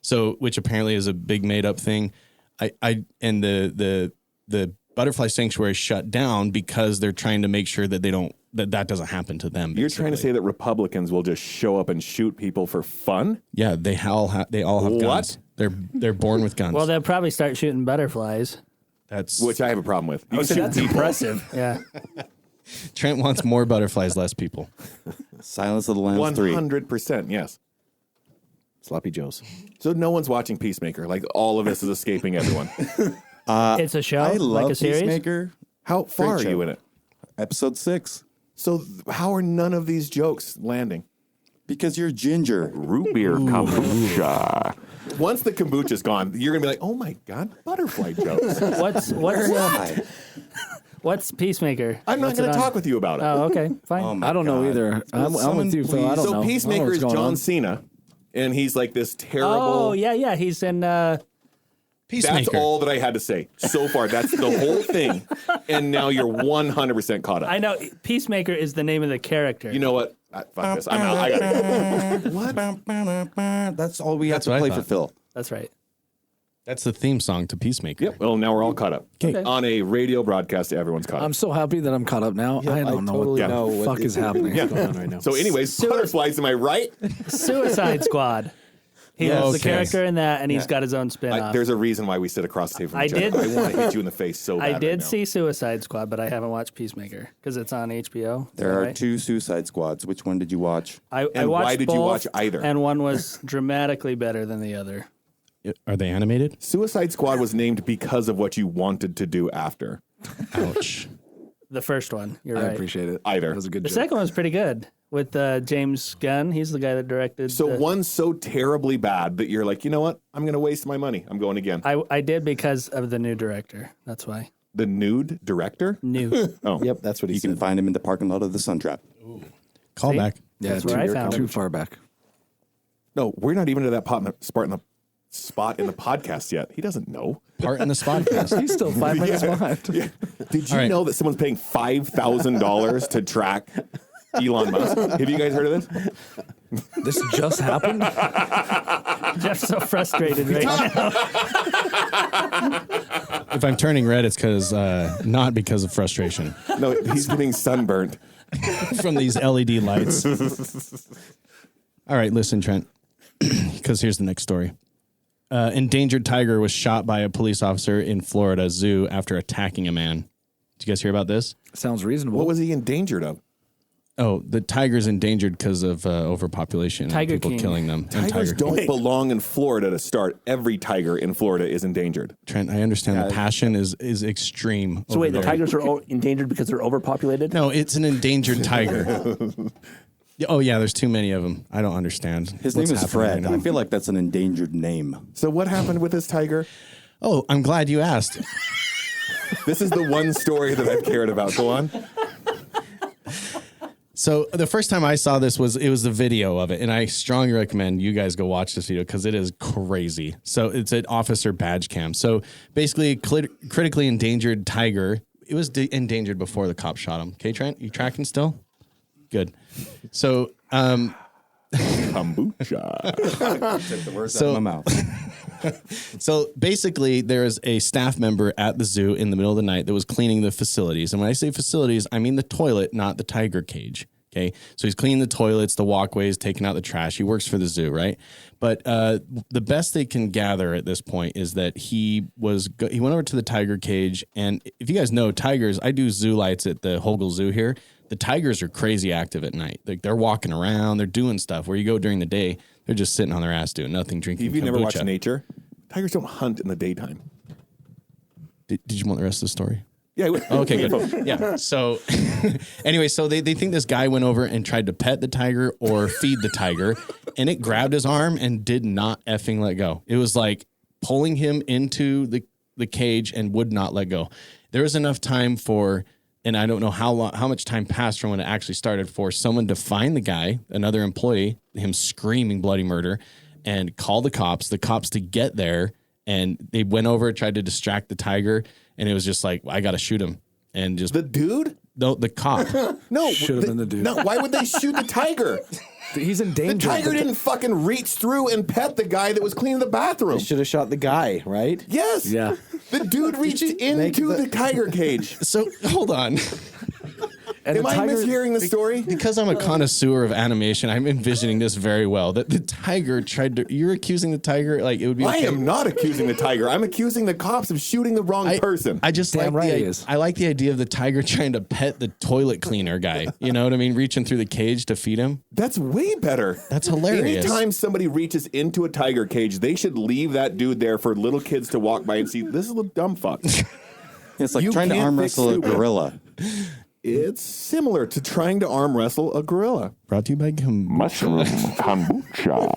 So, which apparently is a big made up thing. And the butterfly sanctuary shut down because they're trying to make sure that that doesn't happen to them. You're trying to say that Republicans will just show up and shoot people for fun? Yeah, they all have What? guns. They're born with guns. Well, they'll probably start shooting butterflies. That's Which I have a problem with. You can shoot That's people. impressive. Yeah. Trent wants more butterflies, less people. Silence of the Lambs 3. 100%, yes. Sloppy Joes. So no one's watching Peacemaker. Like all of this is escaping everyone. It's a show, I love like a series. Peacemaker. How far are show. you in it? Episode 6. So how are none of these jokes landing? Because you're ginger. Root beer kombucha. Once the kombucha's gone, you're gonna be like, "Oh my god, butterfly jokes." What's Peacemaker? I'm not What's it gonna on? talk with you about it. Oh, okay, fine. I don't know either. I'm with you, Phil. I don't know. So I Peacemaker don't know is what's going John on. Cena, and he's like this terrible. Oh yeah, he's in. Peacemaker. That's all that I had to say so far. That's the whole thing, and now you're 100% caught up. I know Peacemaker is the name of the character. You know what? Fuck this. I'm out. I gotta go. That's all we have That's to what I play for thought. Phil. That's right. That's the theme song to Peacemaker. Yep. Well, now we're all caught up. Okay. On a radio broadcast, everyone's caught up. I'm so happy that I'm caught up now. I don't know totally what the know what fuck is happening. going on right now. So, anyways, butterflies. Am I right? Suicide Squad. He Yes. was the Okay. character in that, and he's got his own spin-off. There's a reason why we sit across the table from I each other. did- I want to hit you in the face so bad. I did right now. see Suicide Squad, but I haven't watched Peacemaker because it's on HBO. There are right? 2 Suicide Squads. Which one did you watch? I And watched why did you both, watch either? And one was dramatically better than the other. Are they animated? Suicide Squad was named because of what you wanted to do after. Ouch. The first one, you're I right. appreciate it. Either. That was a good The joke. second one was pretty good with James Gunn. He's the guy that directed. So one's so terribly bad that you're like, you know what? I'm going to waste my money. I'm going again. I did because of the new director. That's why. The nude director? New. Oh, Yep, that's what he You said. can find him in the parking lot of the Sun Trap. Call back. Yeah, That's where I found too him. far back. No, we're not even to that spot in the podcast yet. He doesn't know. Part in the podcast. He's still 5 minutes behind. Did you All right. know that someone's paying $5,000 to track Elon Musk? Have you guys heard of this? This just happened? Jeff's so frustrated right now. If I'm turning red, it's not because of frustration No, he's getting sunburnt. from these LED lights. All right, listen, Trent, because here's the next story. Endangered tiger was shot by a police officer in Florida zoo after attacking a man. Did you guys hear about this? Sounds reasonable. What was he endangered of? Oh, the tiger's endangered because of overpopulation Tiger and people King. killing them. And Tigers Tiger don't King. belong in Florida to start. Every tiger in Florida is endangered. Trent, I understand the passion is extreme. So wait, over the there. tigers are endangered because they're overpopulated? No, it's an endangered tiger. Oh, yeah, there's too many of them. I don't understand. His what's name is happening Fred. right now. I feel like that's an endangered name. So what happened with this tiger? Oh, I'm glad you asked. This is the one story that I've cared about. Go on. So the first time I saw this was the video of it, and I strongly recommend you guys go watch this video because it is crazy. So it's an officer badge cam. So basically, critically endangered tiger. It was endangered before the cop shot him. Okay, Trent, you tracking still? Good. So, Kombucha. Took the words out of my mouth. So basically, there is a staff member at the zoo in the middle of the night that was cleaning the facilities. And when I say facilities, I mean the toilet, not the tiger cage. Okay. So he's cleaning the toilets, the walkways, taking out the trash. He works for the zoo, right? But the best they can gather at this point is that he went over to the tiger cage. And if you guys know tigers, I do zoo lights at the Hogle Zoo here. The tigers are crazy active at night. Like they're walking around, they're doing stuff. Where you go during the day, they're just sitting on their ass doing nothing, drinking. Have you never watched kombucha. nature? Tigers don't hunt in the daytime. Did you want the rest of the story? Yeah. Okay, good. Yeah. So anyway, so they think this guy went over and tried to pet the tiger or feed the tiger, and it grabbed his arm and did not effing let go. It was like pulling him into the cage and would not let go. There was enough time for, and I don't know how much time passed from when it actually started, for someone to find the guy, another employee, him screaming bloody murder, and call the cops to get there. And they went over, tried to distract the tiger, and it was just like, I got to shoot him. And just The dude? no, the cop. No. Should have been the dude. No, why would they shoot the tiger? He's in The danger. tiger didn't fucking reach through and pet the guy that was cleaning the bathroom. Should have shot the guy, right? Yes. Yeah. The dude reached into the tiger cage. So hold on. And Am the I tiger, mishearing the story? Because I'm a connoisseur of animation, I'm envisioning this very well. That the tiger tried to. You're accusing the tiger like it would be. I okay. am not accusing the tiger. I'm accusing the cops of shooting the wrong person. I just Damn like right the, he is. I like the idea of the tiger trying to pet the toilet cleaner guy. You know what I mean? Reaching through the cage to feed him. That's way better. That's hilarious. Anytime somebody reaches into a tiger cage, they should leave that dude there for little kids to walk by and see, this is a dumb fuck. It's like You trying to can't arm fix wrestle a stupid. gorilla. It's similar to trying to arm wrestle a gorilla. Brought to you by Mushroom kombucha.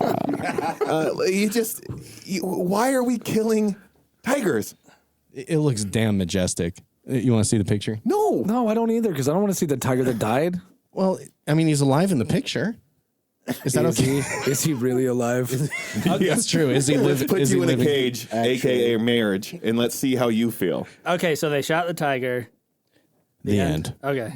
Why are we killing tigers? It looks damn majestic. You want to see the picture? No. No, I don't either, because I don't want to see the tiger that died. Well, I mean, he's alive in the picture. Is that okay? Is he really alive? That's true. Is he Let's living? put Is you he in a living? cage, a.k.a. marriage, and let's see how you feel. Okay, so they shot the tiger. The end. Okay.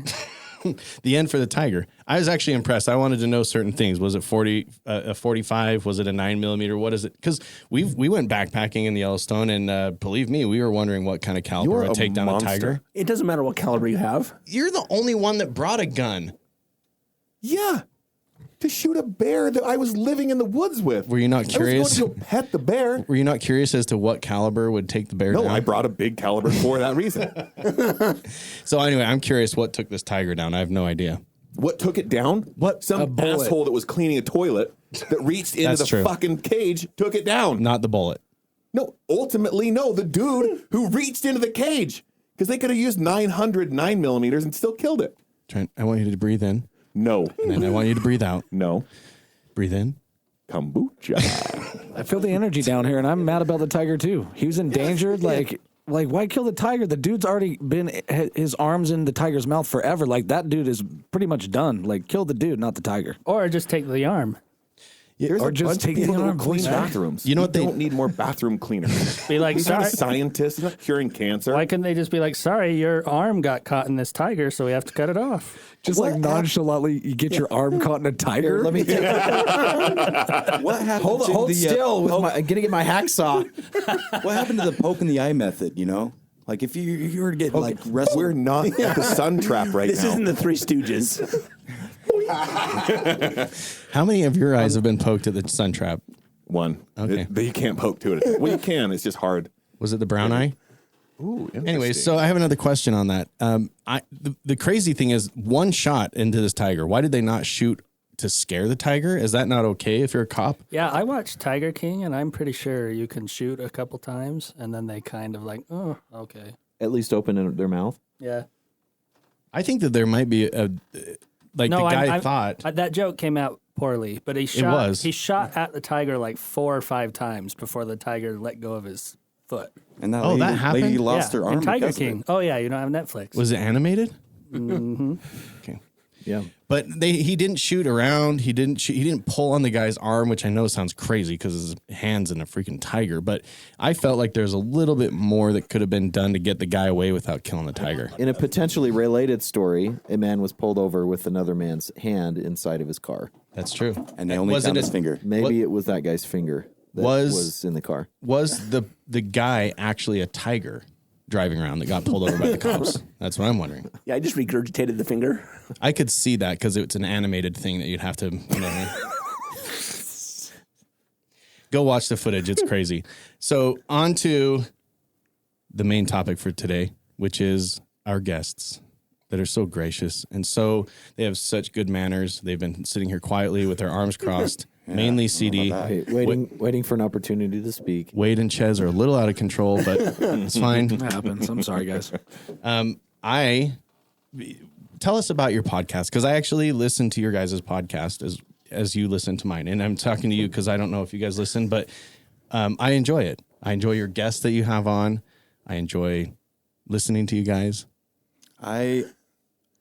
The end for the tiger. I was actually impressed. I wanted to know certain things. Was it 40, a 45? Was it a 9mm? What is it? Because we went backpacking in the Yellowstone, and believe me, we were wondering what kind of caliber You're would a take down a monster. tiger. It doesn't matter what caliber you have. You're the only one that brought a gun. Yeah. To shoot a bear that I was living in the woods with. Were you not curious? I was going to go pet the bear. Were you not curious as to what caliber would take the bear No, down? I brought a big caliber for that reason. So anyway, I'm curious what took this tiger down. I have no idea. What took it down? What? Some A bullet. asshole that was cleaning a toilet that reached into That's the true. fucking cage took it down. Not the bullet. No, ultimately, no. The dude who reached into the cage. Because they could have used 900 9mm and still killed it. Trent, I want you to breathe in, No. and then I want you to breathe out. No. Breathe in. Kombucha. I feel the energy down here, and I'm mad about the tiger too. He was endangered. Like why kill the tiger? The dude's already been his arms in the tiger's mouth forever. Like that dude is pretty much done. Like kill the dude, not the tiger. Or just take the arm. There's Or a just bunch take of people the that arm, will clean voice bathrooms. You know We what they- don't need more bathroom cleaners. Be like, He's not a sorry. scientist. He's not curing cancer. Why couldn't they just be like, sorry, your arm got caught in this tiger, so we have to cut it off? Just like nonchalantly, you get your arm caught in a tiger. Let me take What happened hold to hold the, still. With I'm gonna get my hacksaw. What happened to the poke in the eye method, you know? Like if you were to get like wrestled. We're not at the sun trap right This now. isn't the Three Stooges. How many of your eyes have been poked at the sun trap? One. Okay. You can't poke to it. Well, you can. It's just hard. Was it the brown eye? Ooh, Anyway, so I have another question on that. The crazy thing is, one shot into this tiger. Why did they not shoot to scare the tiger? Is that not okay if you're a cop? Yeah, I watched Tiger King, and I'm pretty sure you can shoot a couple times, and then they kind of like, oh, okay. At least open their mouth. Yeah. I think that there might be a like the guy thought. that joke came out poorly, but he shot at the tiger like 4 or 5 times before the tiger let go of his foot. And that Oh, lady, that happened? lady lost yeah, her arm in Tiger because of it. King. Oh yeah, you don't have Netflix. Was it animated? Mm-hmm. Okay. Yeah. But he didn't shoot around. He didn't pull on the guy's arm, which I know sounds crazy because his hand's in a freaking tiger. But I felt like there's a little bit more that could have been done to get the guy away without killing the tiger. In a potentially related story, a man was pulled over with another man's hand inside of his car. That's true. And they only Was found it his finger. Maybe it was that guy's finger that was in the car. Was the guy actually a tiger driving around that got pulled over by the cops? That's what I'm wondering. Yeah, I just regurgitated the finger. I could see that because it's an animated thing that you'd have to, go watch the footage. It's crazy. So on to the main topic for today, which is our guests that are so gracious and they have such good manners. They've been sitting here quietly with their arms crossed, mainly CD. Waiting for an opportunity to speak. Wade and Ches are a little out of control, but it's fine. That happens. I'm sorry, guys. Tell us about your podcast, because I actually listen to your guys' podcast as you listen to mine. And I'm talking to you because I don't know if you guys listen, but I enjoy it. I enjoy your guests that you have on. I enjoy listening to you guys.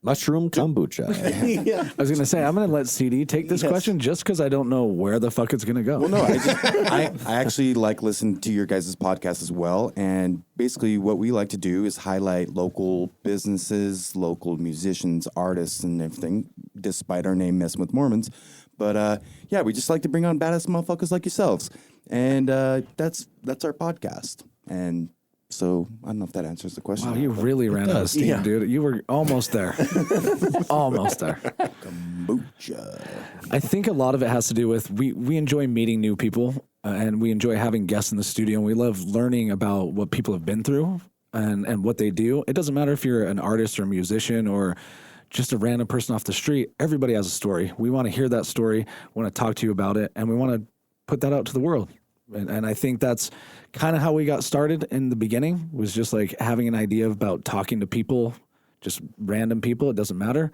Mushroom kombucha. I was going to say, I'm going to let CD take this question just because I don't know where the fuck it's going to go. Well, no, I actually like listening to your guys' podcast as well. And basically what we like to do is highlight local businesses, local musicians, artists, and everything, despite our name, Messin with Mormons. But yeah, we just like to bring on badass motherfuckers like yourselves. And that's our podcast. And so I don't know if that answers the question. Wow, you really ran out of steam, dude. You were almost there. Almost there. Kombucha. I think a lot of it has to do with we enjoy meeting new people and we enjoy having guests in the studio, and we love learning about what people have been through and what they do. It doesn't matter if you're an artist or a musician or just a random person off the street. Everybody has a story. We want to hear that story, want to talk to you about it, and we want to put that out to the world. And I think that's kind of how we got started in the beginning, was just like having an idea about talking to people, just random people. It doesn't matter.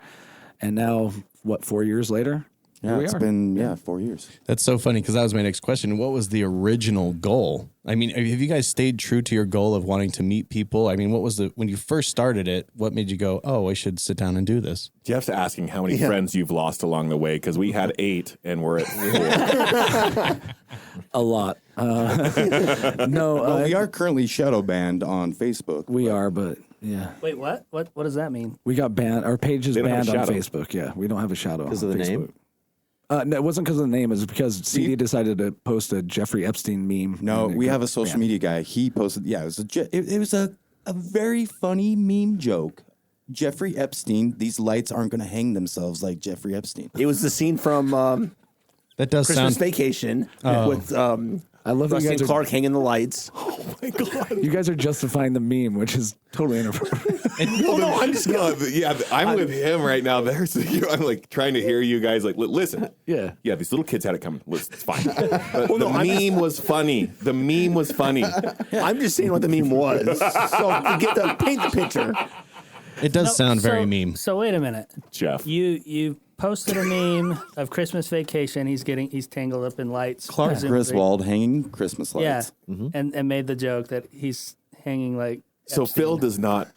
And now, 4 years later? Yeah, it's been 4 years. That's so funny, because that was my next question. What was the original goal? I mean, have you guys stayed true to your goal of wanting to meet people? I mean, what was when you first started it, what made you go, oh, I should sit down and do this? Jeff's asking how many friends you've lost along the way, because we had 8 and we're at 4. A lot. Well, we are currently shadow banned on Facebook. We are, but yeah. Wait, what? What does that mean? We got banned. Our page is They don't have banned on shadow. Facebook. Yeah, we don't have a shadow Because on of the Facebook. name? No, it wasn't because of the name. It was because CD decided to post a Jeffrey Epstein meme. No, and it we got have a social banned. media guy. He posted, it was a very funny meme joke. Jeffrey Epstein, these lights aren't going to hang themselves like Jeffrey Epstein. It was the scene from That does Christmas sound... Vacation with I love that you Rusty guys and Clark hanging the lights. You guys are justifying the meme, which is totally inappropriate. Well, no, I'm just I'm with him right now. I'm like trying to hear you guys like listen. Yeah. Yeah, these little kids had it coming. Listen, it's fine. But the meme was funny. The meme was funny. I'm just saying what the meme was. So paint the picture. It does sound very meme. So wait a minute, Jeff. You posted a meme of Christmas Vacation. He's tangled up in lights. Clark presumably. Griswold hanging Christmas lights. Yeah, and made the joke that he's hanging like. So Epstein. Phil does not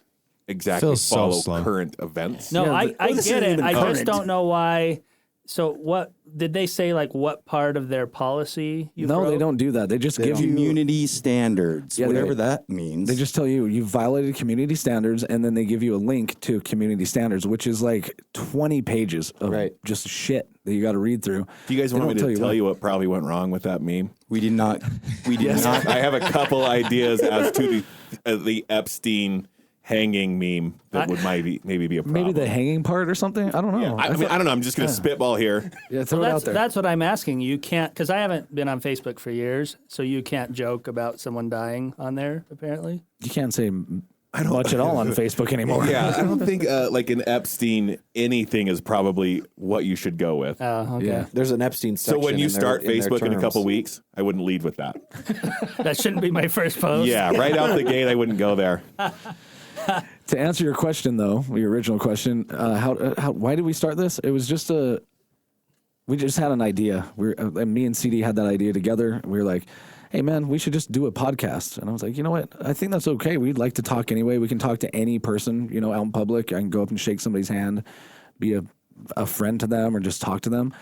exactly Phil's so follow slow. current events. No, Yeah, I this get isn't it. even I just current. don't know why. So what did they say? Like what part of their policy? You No, they broke? don't do that. They just give you. Community standards, Yeah, whatever they- that means. They just tell you you violated community standards, and then they give you a link to community standards, which is like 20 pages of just shit that you got to read through. Do you guys They want me don't to tell you what probably went wrong with that meme? we did not. We did not. I have a couple ideas as to the Epstein hanging meme that would maybe be a problem. Maybe the hanging part or something. I don't know. I don't know. I'm just going to spitball here. Yeah, throw it out there. That's what I'm asking. You can't, because I haven't been on Facebook for years, so you can't joke about someone dying on there. Apparently, You can't say much at all on Facebook anymore. Yeah, I don't think like an Epstein anything is probably what you should go with. okay. Yeah. There's an Epstein section. So when you in their- start in their Facebook in a terms. couple weeks, I wouldn't lead with that. That shouldn't be my first post. Yeah, right out the gate, I wouldn't go there. To answer your question, though, your original question, why did we start this? It was just we just had an idea. Me and CD had that idea together. We were like, hey, man, we should just do a podcast. And I was like, you know what? I think that's okay. We'd like to talk anyway. We can talk to any person, out in public. I can go up and shake somebody's hand, be a a friend to them or just talk to them.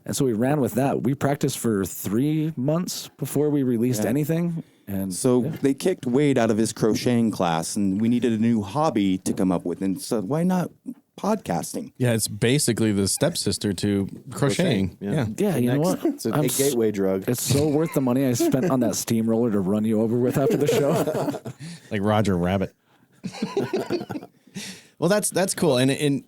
And so we ran with that. We practiced for 3 months before we released anything. And So they kicked Wade out of his crocheting class, and we needed a new hobby to come up with. And so why not podcasting? Yeah, it's basically the stepsister to crocheting. Yeah. yeah, you know what? It's a I'm gateway drug. It's so worth the money I spent on that steamroller to run you over with after the show. Like Roger Rabbit. Well, that's cool, and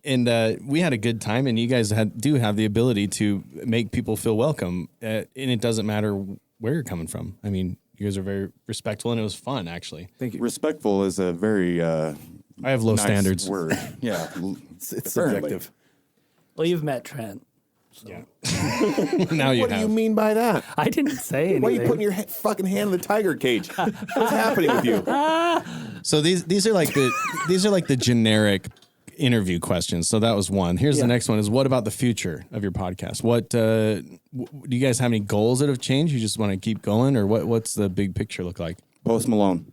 we had a good time, and you guys do have the ability to make people feel welcome, and it doesn't matter where you're coming from. I mean, you guys are very respectful, and it was fun, actually. Thank you. Respectful is a very I have low nice standards. word. Yeah. It's subjective. Well, you've met Trent. Now you What do have. you mean by that? I didn't say anything. Why are you putting your fucking hand in the tiger cage? What's happening with you? So these are like the generic interview questions. So that was one. Here's the next one: is what about the future of your podcast? What do you guys have any goals that have changed? You just want to keep going, or what's the big picture look like? Post Malone.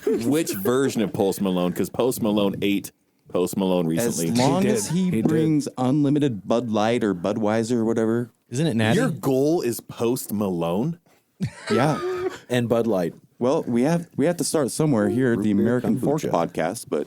Which version of Post Malone? Because Post Malone ate Post Malone recently. As long He as did. he He brings unlimited Bud Light or Budweiser or whatever. Isn't it natty? Your goal is Post Malone? Yeah. And Bud Light. Well, we have to start somewhere here at the American Fork podcast, but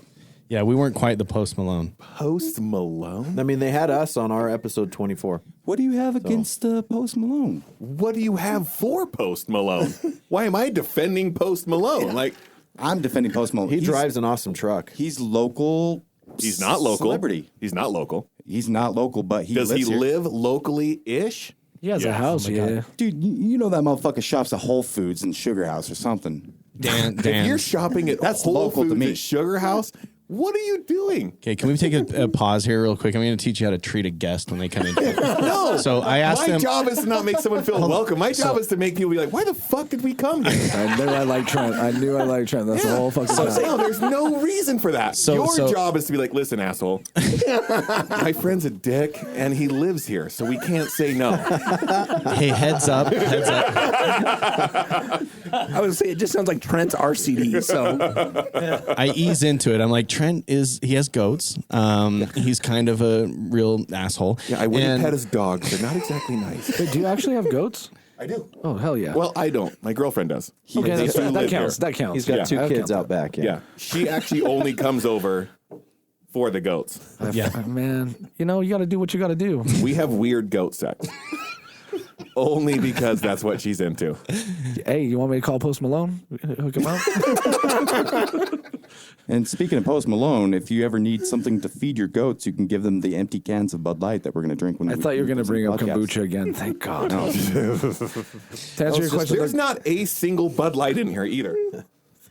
Yeah, we weren't quite the Post Malone. Post Malone? I mean, they had us on our episode 24. what do you have against Post Malone? What do you have for Post Malone? Why am I defending Post Malone? Like, I'm defending Post Malone. He drives an awesome truck. He's local. he's not local. Celebrity. He's not local. He's not local, but he Does he lives here. live locally-ish? He has a house, yeah. Dude, you know that motherfucker shops at Whole Foods and Sugar House or something. If you're shopping at That's Whole local to Foods me. at Sugar House, what are you doing? Okay, can we take a pause here real quick? I'm going to teach you how to treat a guest when they come in. No. So I asked My them. job is to not make someone feel welcome. My job is to make people be like, why the fuck did we come here? I knew I liked Trent. That's the whole fucking time. No, there's no reason for that. Your job is to be like, listen, asshole. My friend's a dick, and he lives here, so we can't say no. Hey, heads up, heads up. I would say it just sounds like Trent's RCD. So I ease into it. I'm like, Trent he has goats. He's kind of a real asshole. Yeah, I wouldn't And- pet his dogs. They're not exactly nice. Wait, do you actually have goats? I do. Oh, hell yeah. Well, I don't. My girlfriend does. okay, They do that live counts. here. That counts. He's got Yeah. two That kids counts. out back. Yeah. She actually only comes over for the goats. Yeah. Man, you got to do what you got to do. We have weird goat sex. Only because that's what she's into. Hey, you want me to call Post Malone? Hook him up? And speaking of Post Malone, if you ever need something to feed your goats, you can give them the empty cans of Bud Light that we're going to drink when I we thought you were going to listen bring up the podcast. kombucha again. Thank God. To answer your question, There's not a single Bud Light in here either.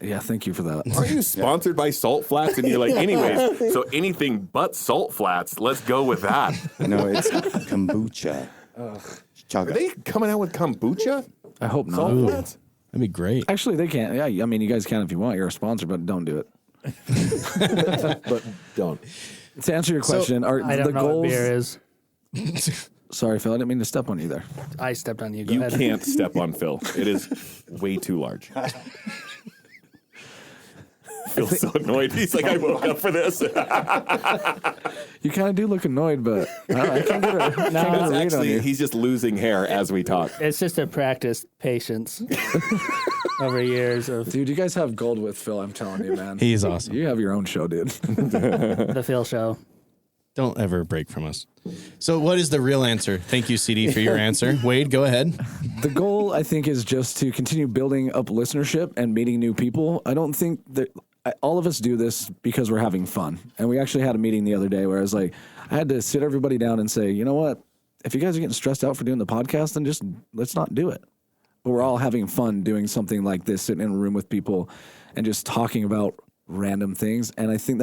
yeah, thank you for that. Are you sponsored by Salt Flats? And you're like, anyways, so anything but Salt Flats, let's go with that. No, it's kombucha. Are Chaga. they coming out with kombucha? I hope not. Salt Flats? That'd be great. Actually, they can't. Yeah, I mean, you guys can if you want. You're a sponsor, but don't do it. But don't. To answer your question, are I the don't know goals? what beer is. Sorry, Phil. I didn't mean to step on you there. I stepped on you. Go You ahead. can't step on Phil. It is way too large. Phil's so annoyed. He's like, I woke up for this. You kind of do look annoyed, but I can't get a, can't get a read on Actually, you. he's just losing hair as we talk. It's just a practice patience over years of Dude, you guys have gold with Phil. I'm telling you, man. He's awesome. You have your own show, dude. the Phil Show. Don't ever break from us. So what is the real answer? Thank you, CD, for your answer. Wade, go ahead. The goal, I think, is just to continue building up listenership and meeting new people. I don't think that all of us do this because we're having fun. And we actually had a meeting the other day where I was like, I had to sit everybody down and say, you know what? If you guys are getting stressed out for doing the podcast, then just let's not do it. But we're all having fun doing something like this, sitting in a room with people and just talking about random things. And I think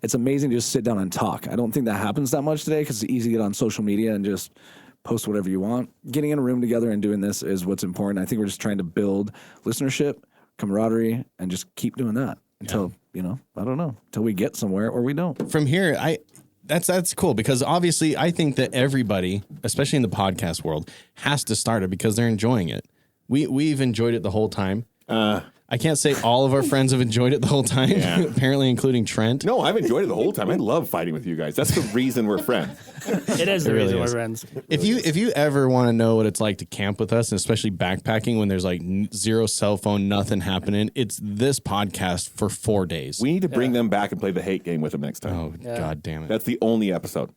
it's amazing to just sit down and talk. I don't think that happens that much today because it's easy to get on social media and just post whatever you want. Getting in a room together and doing this is what's important. I think we're just trying to build listenership, camaraderie, and just keep doing that until, I don't know, until we get somewhere or we don't. From here, that's cool because obviously I think that everybody, especially in the podcast world, has to start it because they're enjoying it. We've enjoyed it the whole time. I can't say all of our friends have enjoyed it the whole time, apparently including Trent. No, I've enjoyed it the whole time. I love fighting with you guys. That's the reason we're friends. It is the reason we're friends. If you ever want to know what it's like to camp with us, and especially backpacking when there's like zero cell phone, nothing happening, it's this podcast for 4 days. We need to bring them back and play the hate game with them next time. Oh, God damn it. That's the only episode.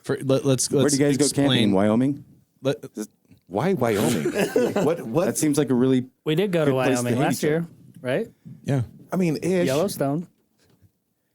Let's Where do you guys go camping? In Wyoming? Why Wyoming? What? That seems like a really We did go to good place to Wyoming hate last each other. year, right? Yeah. I mean, ish. Yellowstone.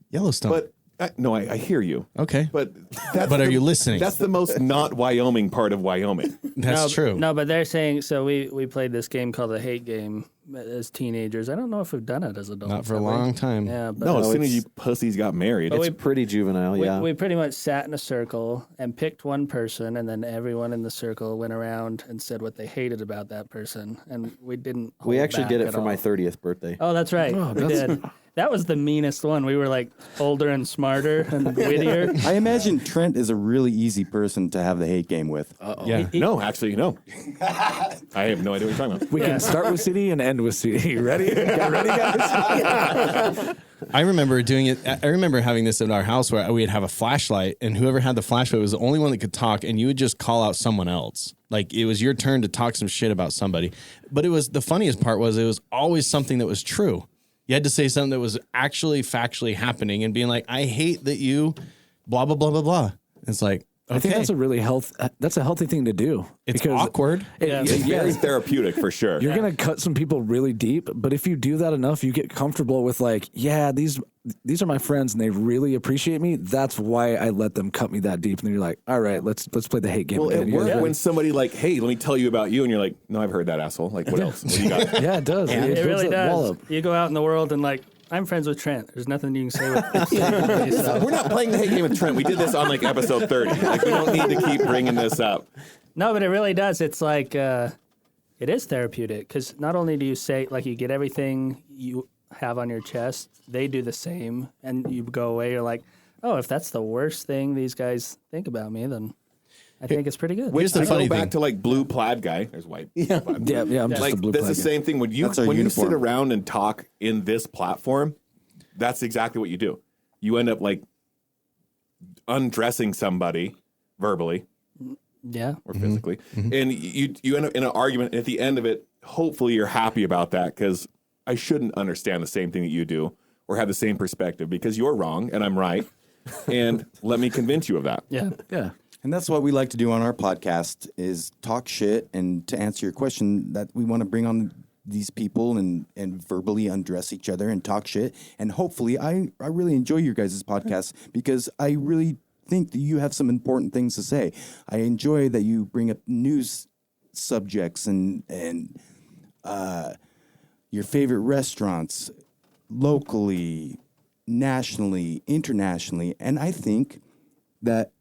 Yellowstone. But no, I hear you. Okay. But that's But are you listening? That's the most not Wyoming part of Wyoming. That's true. No, but they're saying, so we played this game called the hate game as teenagers. I don't know if we've done it as adults. Not for a have we? long time. Yeah, but No, as soon as you pussies got married, It's pretty juvenile, yeah. we pretty much sat in a circle and picked one person, and then everyone in the circle went around and said what they hated about that person, and we didn't. We hold actually back did it at for my all. 30th birthday. Oh, that's right. We did. That was the meanest one. We were like older and smarter and wittier. I imagine Trent is a really easy person to have the hate game with. Yeah. no, actually, no. I have no idea what you're talking about. We can start with CD and end with CD. Ready? Get ready, guys? I remember doing it. I remember having this at our house where we'd have a flashlight, and whoever had the flashlight was the only one that could talk, and you would just call out someone else. Like it was your turn to talk some shit about somebody. But it was the funniest part was it was always something that was true. You had to say something that was actually factually happening and being like, I hate that you blah, blah, blah, blah, blah. It's like, okay. I think that's a healthy thing to do. It's because awkward. It's very therapeutic for sure. You're going to cut some people really deep, but if you do that enough, you get comfortable with like, yeah, these are my friends and they really appreciate me. That's why I let them cut me that deep. And then you're like, all right, let's play the hate game. Well, again. it worked when somebody like, hey, let me tell you about you, and you're like, no, I've heard that, asshole. Like, what else? What do you got? Yeah, it does. It builds really that wall does. up. You go out in the world and like, I'm friends with Trent. There's nothing you can say with yourself. We're not playing the hate game with Trent. We did this on like episode 30. Like, we don't need to keep bringing this up. No, but it really does. It's like it is therapeutic because not only do you say like you get everything you have on your chest, they do the same, and you go away. You're like, oh, if that's the worst thing these guys think about me, then I think it's pretty good. Here's the funny go back thing. to like blue plaid guy. There's white. Yeah, I'm just Like a blue that's the flag guy. same thing when you That's our when you sit uniform. around and talk in this platform. That's exactly what you do. You end up like undressing somebody verbally Yeah. or physically, and you end up in an argument. And at the end of it, hopefully you're happy about that because I shouldn't understand the same thing that you do or have the same perspective because you're wrong and I'm right. And let me convince you of that. Yeah. Yeah. And that's what we like to do on our podcast is talk shit. And to answer your question, that we want to bring on these people and verbally undress each other and talk shit. And hopefully I really enjoy your guys' podcast because I really think that you have some important things to say. I enjoy that you bring up news subjects and your favorite restaurants locally, nationally, internationally. And I think that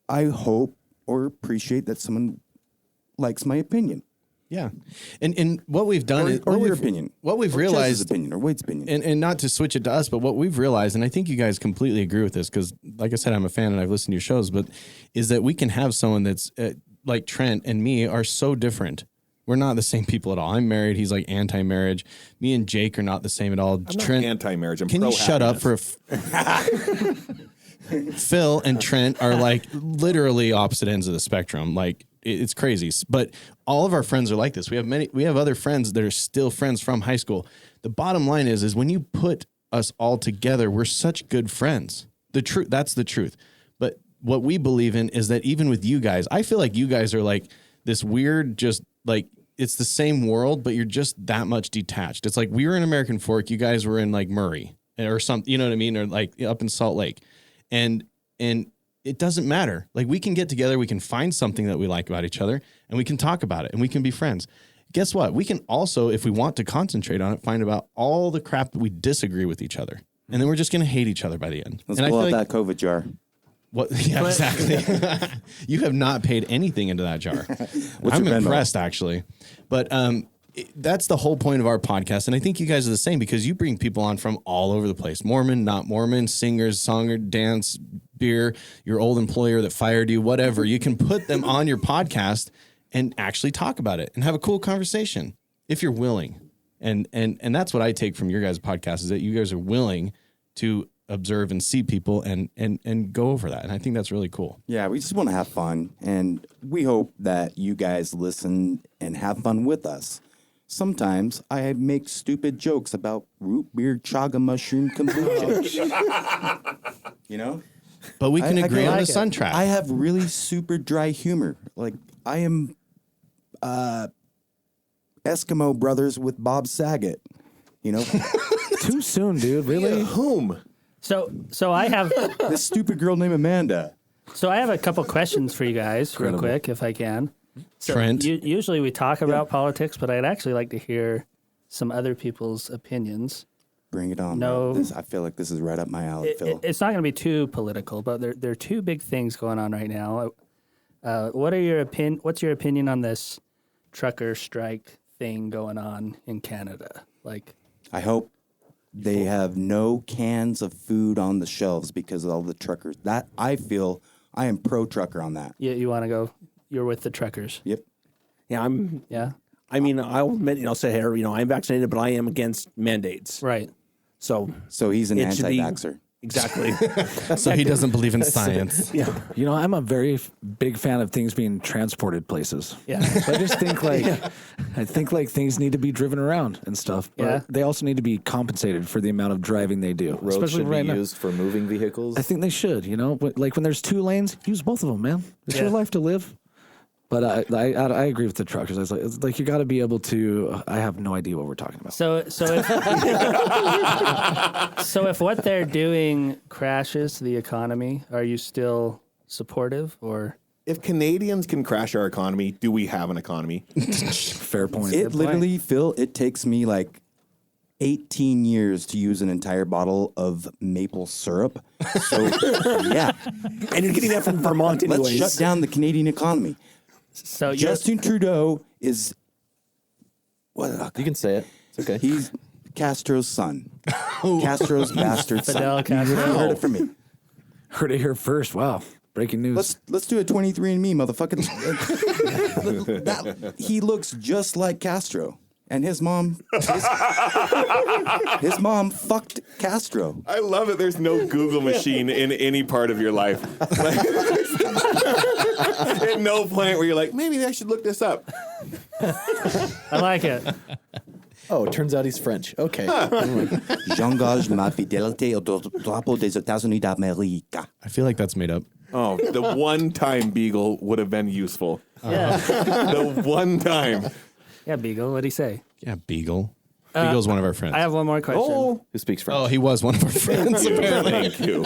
I hope or appreciate that someone likes my opinion. Yeah. And what we've done Or your opinion. What we've Or Chez's realized opinion or Wade's opinion. and not to switch it to us, but what we've realized, and I think you guys completely agree with this because, like I said, I'm a fan and I've listened to your shows, but is that we can have someone that's like Trent and me are so different. We're not the same people at all. I'm married. He's like anti-marriage. Me and Jake are not the same at all. I'm not anti-marriage. I'm can you shut up for Phil and Trent are like literally opposite ends of the spectrum. Like it's crazy, but all of our friends are like this. We have other friends that are still friends from high school. The bottom line is when you put us all together, we're such good friends. That's the truth. But what we believe in is that even with you guys, I feel like you guys are like this weird, just like it's the same world, but you're just that much detached. It's like we were in American Fork, you guys were in like Murray or something, you know what I mean? Or like up in Salt Lake. And it doesn't matter. Like we can get together, we can find something that we like about each other and we can talk about it and we can be friends. Guess what? We can also, if we want to concentrate on it, find about all the crap that we disagree with each other. And then we're just going to hate each other by the end. Let's and pull out like, that COVID jar. What? Yeah, exactly. You have not paid anything into that jar. I'm your Venmo? impressed, actually. But that's the whole point of our podcast. And I think you guys are the same because you bring people on from all over the place. Mormon, not Mormon, singers, songer, dance, beer, your old employer that fired you, whatever. You can put them on your podcast and actually talk about it and have a cool conversation if you're willing. And that's what I take from your guys' podcast is that you guys are willing to observe and see people and go over that. And I think that's really cool. Yeah, we just want to have fun, and we hope that you guys listen and have fun with us. Sometimes I make stupid jokes about root beer chaga mushroom kombucha. You know? But we can agree on like the sun track. I have really super dry humor. Like, I am Eskimo brothers with Bob Saget. You know? Too soon, dude. Really? Whom? So I have This stupid girl named Amanda. a couple questions for you guys, real quick, if I can. So Trent. Usually we talk about politics, but I'd actually like to hear some other people's opinions. Bring it on. No. bro. I feel like this is right up my alley, Phil. It's not going to be too political, but there are two big things going on right now. What's your opinion on this trucker strike thing going on in Canada? Like, I hope they have no cans of food on the shelves because of all the truckers. That I feel I am pro trucker on that. you want to go? You're with the truckers. Yep. Yeah, Yeah. I mean, I'll admit, I'll say here, I'm vaccinated, but I am against mandates. Right. So So he's an it should be- anti-vaxxer. exactly. So he doesn't believe in science. Yeah. You know, I'm a very big fan of things being transported places. Yeah. So I just think I think things need to be driven around and stuff. But Yeah. they also need to be compensated for the amount of driving they do. Roads especially should right be now. used for moving vehicles. I think they should, like when there's 2 lanes, use both of them, man. It's your Yeah. life to live. But I agree with the truckers. It's like you got to be able to. I have no idea what we're talking about. So if what they're doing crashes the economy, are you still supportive or? If Canadians can crash our economy, do we have an economy? Fair point. It literally, Phil, it takes me like 18 years to use an entire bottle of maple syrup. So, yeah. And you're getting that from Vermont Let's anyways. shut down the Canadian economy. So you're, Justin Trudeau is, You can say it. It's okay. he's Castro's son. Castro's bastard Fidel son. Castro. You heard it from me. Heard it here first. Wow. Breaking news. Let's do a 23andMe, motherfucker. He looks just like Castro. And his mom fucked Castro. I love it. There's no Google machine in any part of your life. At no point where you're like, maybe I should look this up. I like it. Oh, it turns out he's French. Okay. J'engage ma fidélité au drapeau des États-Unis d'Amérique. I feel like that's made up. Oh, the one time Beagle would have been useful. Yeah. The one time. Yeah, Beagle. What'd he say? Yeah, Beagle. Beagle's one of our friends. I have one more question. Oh, Who speaks French? Oh, he was one of our friends, apparently. thank you.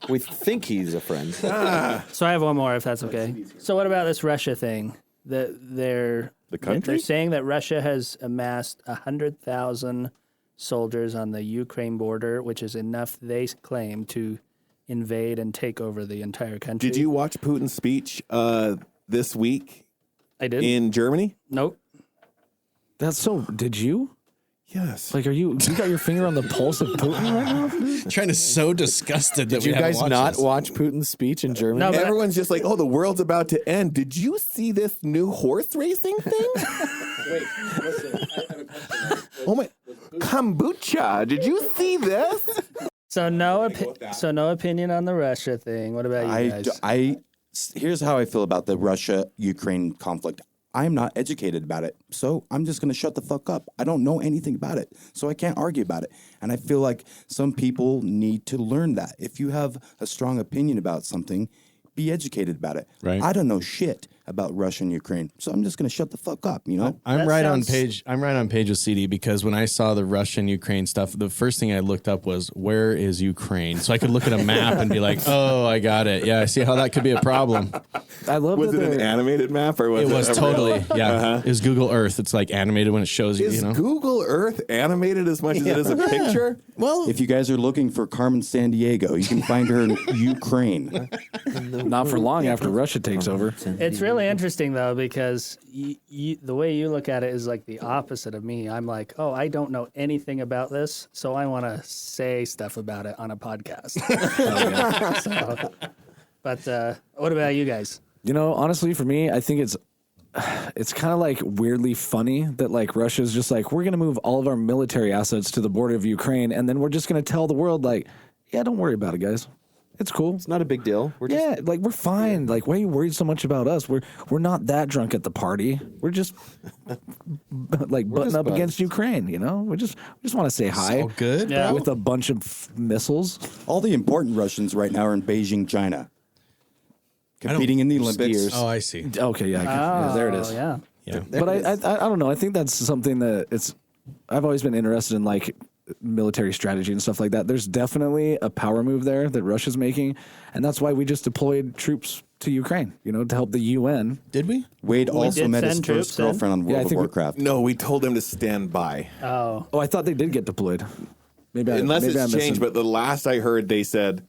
We think he's a friend. So I have one more, if that's okay. So what about this Russia thing? They're country? saying that Russia has amassed 100,000 soldiers on the Ukraine border, which is enough, they claim, to invade and take over the entire country. Did you watch Putin's speech this week I did. in Germany? Nope. That's so. Did you? Yes. Like, you got your finger on the pulse of Putin right now? Trying to so disgusted that Did you we haven't guys watched not this. watch Putin's speech in Germany? No, but Everyone's just like, oh, the world's about to end. Did you see this new horse racing thing? Oh my, kombucha. Did you see this? so no opinion on the Russia thing. What about you guys? Here's how I feel about the Russia-Ukraine conflict. I'm not educated about it, so I'm just going to shut the fuck up. I don't know anything about it, so I can't argue about it. And I feel like some people need to learn that. If you have a strong opinion about something, be educated about it. Right. I don't know shit about Russia and Ukraine, so I'm just going to shut the fuck up, you know? I'm That right sounds- on page with CD because when I saw the Russian Ukraine stuff, the first thing I looked up was where is Ukraine? So I could look at a map and be like, oh, I got it. Yeah, I see how that could be a problem. I love Was that it an they're- animated map or was It it was a real- totally, yeah. It was Google Earth. It's like animated when it shows you, Is you know? Google Earth animated as much as it is a picture? Well, If you guys are looking for Carmen Sandiego, you can find her in Ukraine. not for long after Russia takes over. It's really interesting though because the way you look at it is like the opposite of me. I'm like, oh, I don't know anything about this, so I want to say stuff about it on a podcast. But what about you guys? You know, honestly, for me, I think it's it's kind of like weirdly funny that like Russia's just like, we're going to move all of our military assets to the border of Ukraine, and then we're just going to tell the world like, yeah, don't worry about it, guys. It's cool. It's not a big deal. We're just, Like we're fine. Like, why are you worried so much about us? We're not that drunk at the party. We're just like butting up against Ukraine. You know, we just want to say hi. So good, Yeah. bro. With a bunch of missiles. All the important Russians right now are in Beijing, China, competing in the Olympics. Skiers. Oh, I see. Okay, yeah, there it is. Yeah. Yeah. But I don't know. I think that's something that I've always been interested in, like military strategy and stuff like that. There's definitely a power move there that Russia's making, and that's why we just deployed troops to Ukraine, you know, to help the UN. Did we? Wade also did met his send first troops in. girlfriend on Yeah, I World of think we- Warcraft. No, we told him to stand by. Oh. Oh, I thought they did get deployed. Unless maybe it's changed, but the last I heard, they said,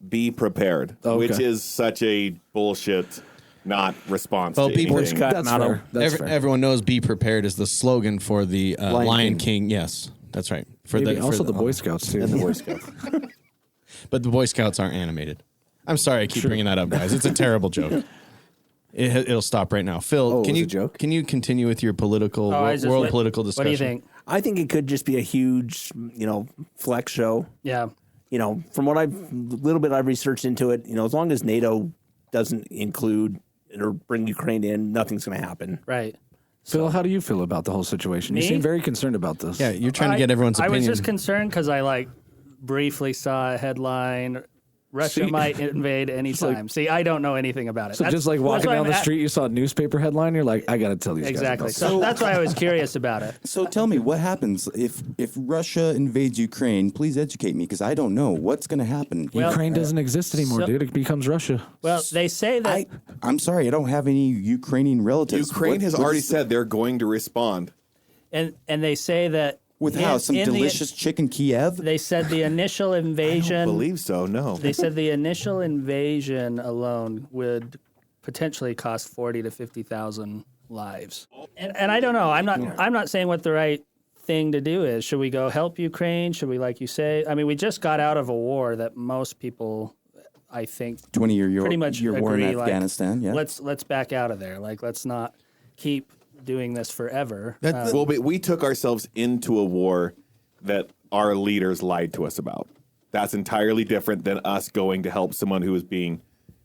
be prepared, Oh, okay. which is such a bullshit, not response Well, to people- anything. that's motto. fair. That's fair. Everyone knows "Be prepared" is the slogan for the Lion King. Yes, that's right. For Maybe the also the Boy Scouts too. and the Boy Scouts. but the Boy Scouts aren't animated. I'm sorry, I keep bringing that up, guys. It's a terrible joke. It'll stop right now. Phil, Oh, it can was you a joke? can you continue with your political Oh, I just- world what- political discussion? What do you think? I think it could just be a huge, flex show. Yeah. From what little bit I've researched into it, as long as NATO doesn't include or bring Ukraine in, nothing's going to happen. Right. Phil, how do you feel about the whole situation? You Me? seem very concerned about this. Yeah, you're trying to get everyone's I opinion. was just concerned because I briefly saw a headline. Russia See? might invade anytime. See, I don't know anything about it. So That's- just like that's walking why down I'm the at- street, you saw a newspaper headline, you're like, I got to tell these Exactly. guys. So that's why I was curious about it. So tell me, what happens if Russia invades Ukraine? Please educate me, because I don't know what's going to happen. Well, Ukraine doesn't exist anymore, so- dude. It becomes Russia. Well, they say that. I'm sorry, I don't have any Ukrainian relatives. Ukraine has What already is- said they're going to respond. and they say that with how some in the- delicious chicken Kiev. They said the initial invasion. I don't believe so, no. They said the initial invasion alone would potentially cost 40 to 50,000 lives. And I don't know. I'm not saying what the right thing to do is. Should we go help Ukraine? Should we, like you say? I mean, we just got out of a war that most people, I think, 20-year pretty much war in agree, like, Afghanistan. Yeah. let's back out of there. Like, let's not keep doing this forever. Well, but we took ourselves into a war that our leaders lied to us about. That's entirely different than us going to help someone who is being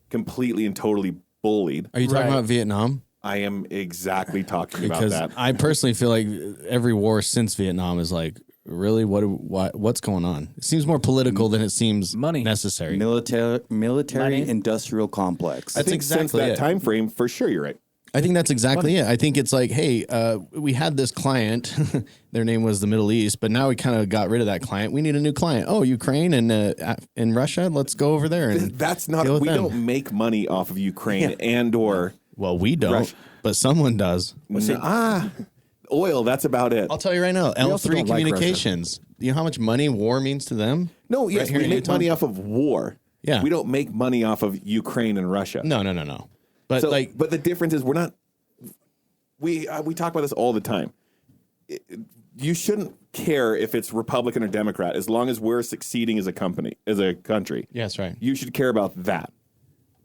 completely and totally bullied. Are you talking Right. about Vietnam? I am exactly talking about Because that. I personally feel like every war since Vietnam is like, really, what's going on? It seems more political than it seems Money. necessary. military Money. industrial complex. I think since exactly that it. time frame, for sure, you're right. I think that's exactly it. I think it's like, hey, we had this client, their name was the Middle East, but now we kind of got rid of that client. We need a new client. Oh, Ukraine and in Russia, let's go over there. And That's not. deal with We them. don't make money off of Ukraine and or Well, we don't, Russia. but someone does. oil. That's about it. I'll tell you right now, also L3 don't like Communications. Do you know how much money war means to them? No, yes, here we in make Utah? money off of war. Yeah. we don't make money off of Ukraine and Russia. No. But So, like, but the difference is we're not. We talk about this all the time. You shouldn't care if it's Republican or Democrat as long as we're succeeding as a company, as a country. yeah, that's right. You should care about that,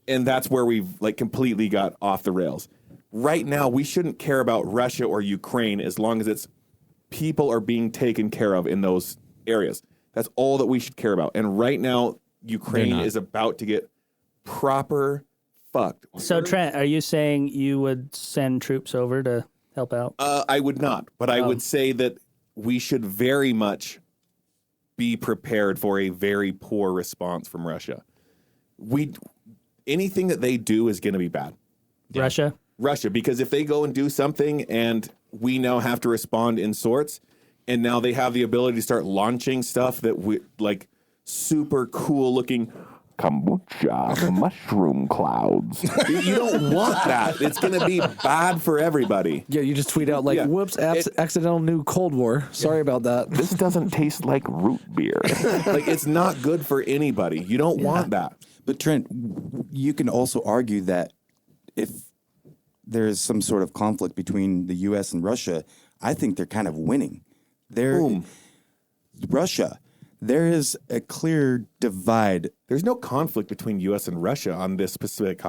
and that's where we've completely got off the rails. Right now, we shouldn't care about Russia or Ukraine as long as it's people are being taken care of in those areas. That's all that we should care about. And right now, Ukraine not. is about to get proper fucked. So, Trent, are you saying you would send troops over to help out? I would not, but I would say that we should very much be prepared for a very poor response from Russia. Anything that they do is going to be bad. Russia? Because if they go and do something and we now have to respond in sorts, and now they have the ability to start launching stuff that we super cool looking kombucha mushroom clouds. You don't want that. It's going to be bad for everybody. Yeah, you just tweet out like, Yeah. whoops, accidental new Cold War. Sorry about that. This doesn't taste like root beer. It's not good for anybody. You don't want that. But Trent, you can also argue that if there is some sort of conflict between the U.S. and Russia, I think they're kind of winning. Boom. Russia, there is a clear divide. There's no conflict between U.S. and Russia on this specific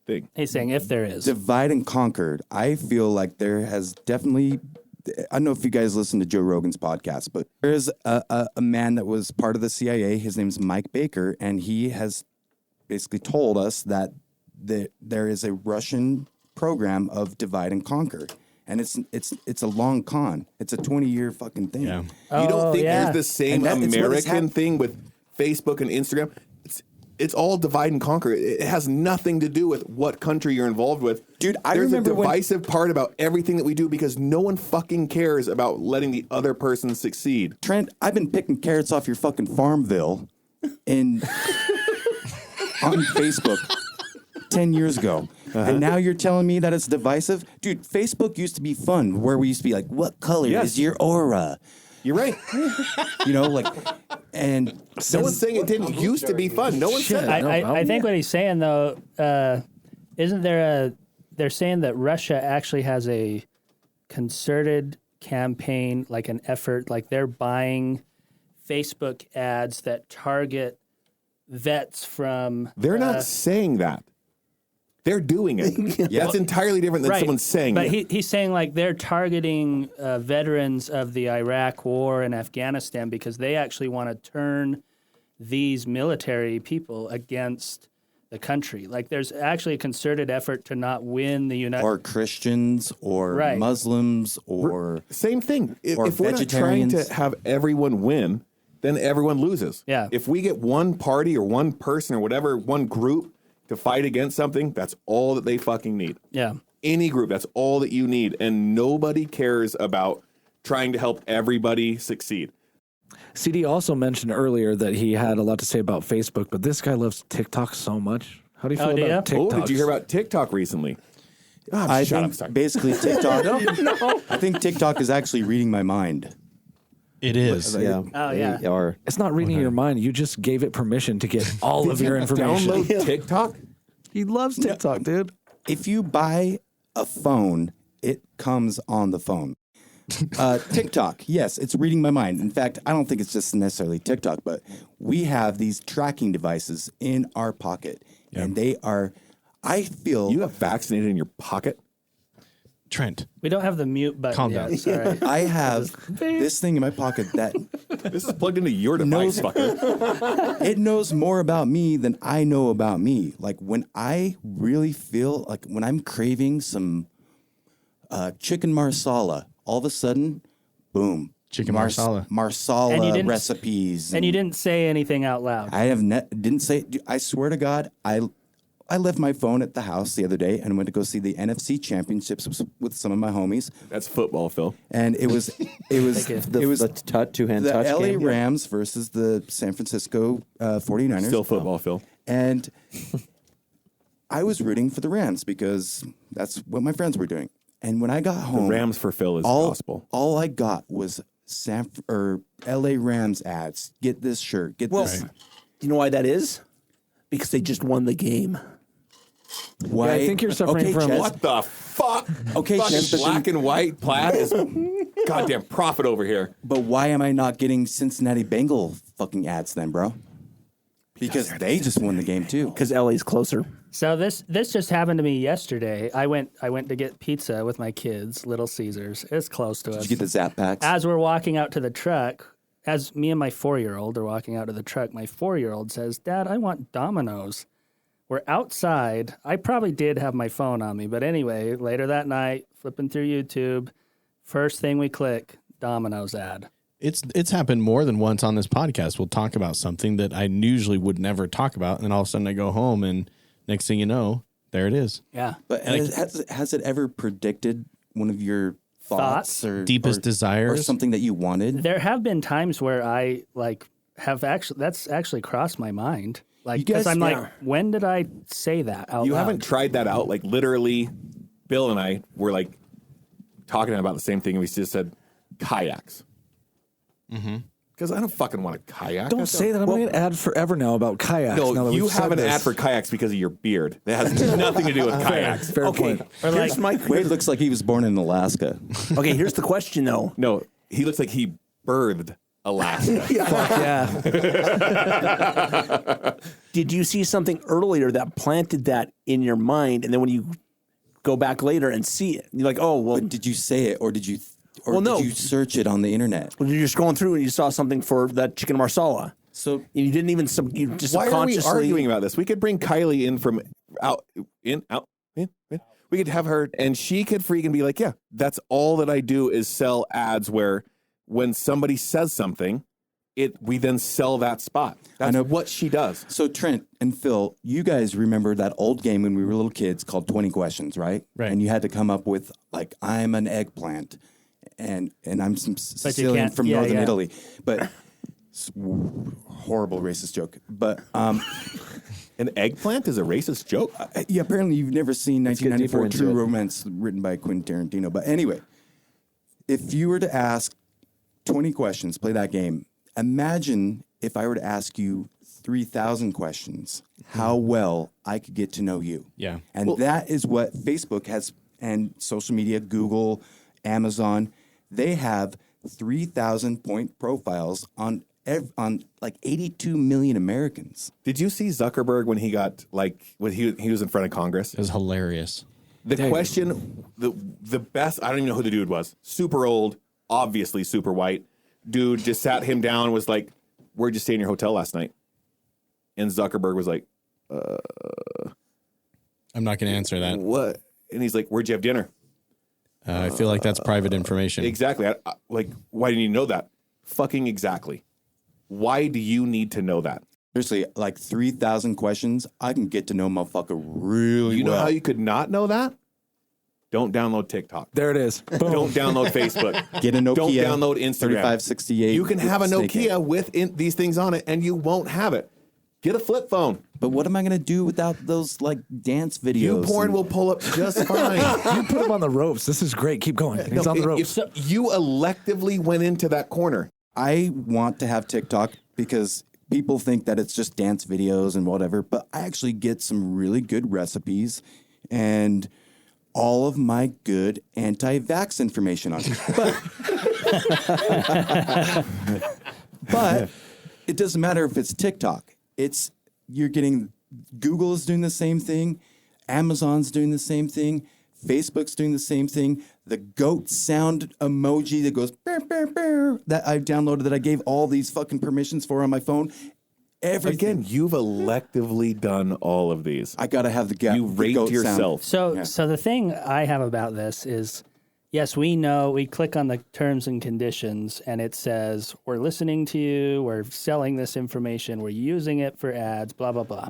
thing. He's saying if there is. Divide and conquered. I feel like there has definitely. I don't know if you guys listen to Joe Rogan's podcast, but there is a man that was part of the CIA. His name's Mike Baker, and he has basically told us that there is a Russian program of divide and conquer. And it's a long con. It's a 20-year fucking thing. Yeah. You don't think yeah. there's the same And it's what has American thing with Facebook and Instagram? It's all divide and conquer. It has nothing to do with what country you're involved with. Dude, I There's remember a divisive part about everything that we do because no one fucking cares about letting the other person succeed. Trent, I've been picking carrots off your fucking Farmville on Facebook 10 years ago. And now you're telling me that it's divisive? Dude, Facebook used to be fun, where we used to be like, what color is your aura? You're right. And No one's saying it didn't used to be fun. No one said that. I think what he's saying though, isn't there they're saying that Russia actually has a concerted campaign, like an effort, like they're buying Facebook ads that target vets from. They're not saying that. They're doing it. That's entirely different than someone saying but it. he's saying like they're targeting veterans of the Iraq War and Afghanistan because they actually want to turn these military people against the country. Like there's actually a concerted effort to not win the United or Christians or Right. Muslims or Same thing. Or If we're not trying vegetarians. to have everyone win, then everyone loses. Yeah. If we get one party or one person or whatever, one group to fight against something, that's all that they fucking need. Yeah. Any group, that's all that you need. And nobody cares about trying to help everybody succeed. CD also mentioned earlier that he had a lot to say about Facebook, but this guy loves TikTok so much. How do you feel do about ya? TikTok? Oh, did you hear about TikTok recently? Oh, I shut up, think sorry. basically TikTok. I think TikTok is actually reading my mind. It is. Yeah. Oh, yeah. They are. It's not reading your mind. You just gave it permission to get all of your information. Download TikTok? He loves TikTok, dude. If you buy a phone, it comes on the phone. TikTok, yes, it's reading my mind. In fact, I don't think it's just necessarily TikTok, but we have these tracking devices in our pocket, and they are. I feel You have vaccinated in your pocket? Trent. We don't have the mute button Calm yet. down. Sorry. I have this thing in my pocket that This is plugged into your device, fucker. it knows more about me than I know about me. Like when I really feel like when I'm craving some chicken marsala, all of a sudden, boom, Chicken marsala. And you marsala didn't- recipes. And you didn't say anything out loud. I didn't say. I swear to God, I left my phone at the house the other day and went to go see the NFC championships with some of my homies. That's football, Phil. And it was The two-hand the touch LA game. Rams versus the San Francisco 49ers. Still football, Phil. And I was rooting for the Rams because that's what my friends were doing. And when I got home, Rams for Phil is gospel. all I got was LA Rams ads. Get this shirt. Get this. Do you know why that is? Because they just won the game. Why? Yeah, I think you're suffering from- Chess, What the fuck? Okay, Fucking Chess, but black and white plaid is goddamn profit over here. But why am I not getting Cincinnati Bengal fucking ads then, bro? Because they just won the game too. Because LA's closer. So this just happened to me yesterday. I went to get pizza with my kids, Little Caesars. It's close to us. Did you get the Zap packs? As we're walking out to the truck, as me and my 4-year-old are walking out to the truck, my 4-year-old says, "Dad, I want Domino's." We're outside. I probably did have my phone on me, but anyway, later that night, flipping through YouTube, first thing we click, Domino's ad. It's happened more than once on this podcast. We'll talk about something that I usually would never talk about, and then all of a sudden I go home, and next thing you know, there it is. Yeah. But has it ever predicted one of your thoughts or Deepest desires? or something that you wanted? There have been times where I that's actually crossed my mind. Like, You guys- because I'm yeah. like, when did I say that out You loud? haven't tried that out? Like literally, Bill and I were like talking about the same thing. And we just said kayaks. Because I don't fucking want a kayak. Don't say that. I'm going to get an ad forever now about kayaks. now No, that you we've said have an this. ad for kayaks because of your beard. That has nothing to do with kayaks. Fair Okay, point. here's my Wade looks like he was born in Alaska. okay. Here's the question though. No, he looks like he birthed Alaska. Fuck yeah. Did you see something earlier that planted that in your mind, and then when you go back later and see it, you're like, oh well. But did you say it, or did you? Or Well, no. did you search it on the internet? When you're scrolling through and you saw something for that chicken marsala, So and you didn't even you just Why are we subconsciously arguing about this? We could bring Kylie in from out. We could have her, and she could freaking be like, yeah, that's all that I do is sell ads where when somebody says something, we then sell that spot. That's what she does. So Trent and Phil, you guys remember that old game when we were little kids called 20 Questions, right? Right. And you had to come up with like, I'm an eggplant, and I'm some Sicilian can't- from yeah, northern yeah. Italy, but horrible racist joke. But An eggplant is a racist joke. yeah, apparently you've never seen get deeper 1994 into True it. Romance written by Quentin Tarantino. But anyway, if you were to ask 20 questions, play that game. Imagine if I were to ask you 3,000 questions, how well I could get to know you. Yeah. And that is what Facebook has, and social media, Google, Amazon, they have 3,000 point profiles on like 82 million Americans. Did you see Zuckerberg when he got when he was in front of Congress? It was hilarious. The question, the best, I don't even know who the dude was. Super old, obviously super white. Dude just sat him down and was like, where'd you stay in your hotel last night? And Zuckerberg was like, I'm not going to answer that. what? And he's like, where'd you have dinner? I feel like that's private information. Exactly. Like, why didn't you know that? Fucking exactly. Why do you need to know that? Seriously, like 3,000 questions, I can get to know motherfucker really You know well. how you could not know that? Don't download TikTok. There it is. Boom. Don't download Facebook. Get a Nokia. Don't download Instagram. 3568. You can have a with Snake Nokia in. with these things on it, and you won't have it. Get a flip phone. But what am I going to do without those like dance videos? YouPorn and- will pull up just fine. You put him on the ropes. This is great. Keep going. He's on the ropes. If you electively went into that corner, I want to have TikTok because people think that it's just dance videos and whatever, but I actually get some really good recipes and all of my good anti-vax information on it. But it doesn't matter if it's TikTok. You're getting Google is doing the same thing, Amazon's doing the same thing, Facebook's doing the same thing. The goat sound emoji that goes "Bear, bear, bear," that I've downloaded that I gave all these fucking permissions for on my phone. Everything. again, you've electively done all of these. I gotta have the goat. You raped yourself. So the thing I have about this is, yes, we know we click on the terms and conditions and it says we're listening to you, we're selling this information, we're using it for ads, blah blah blah.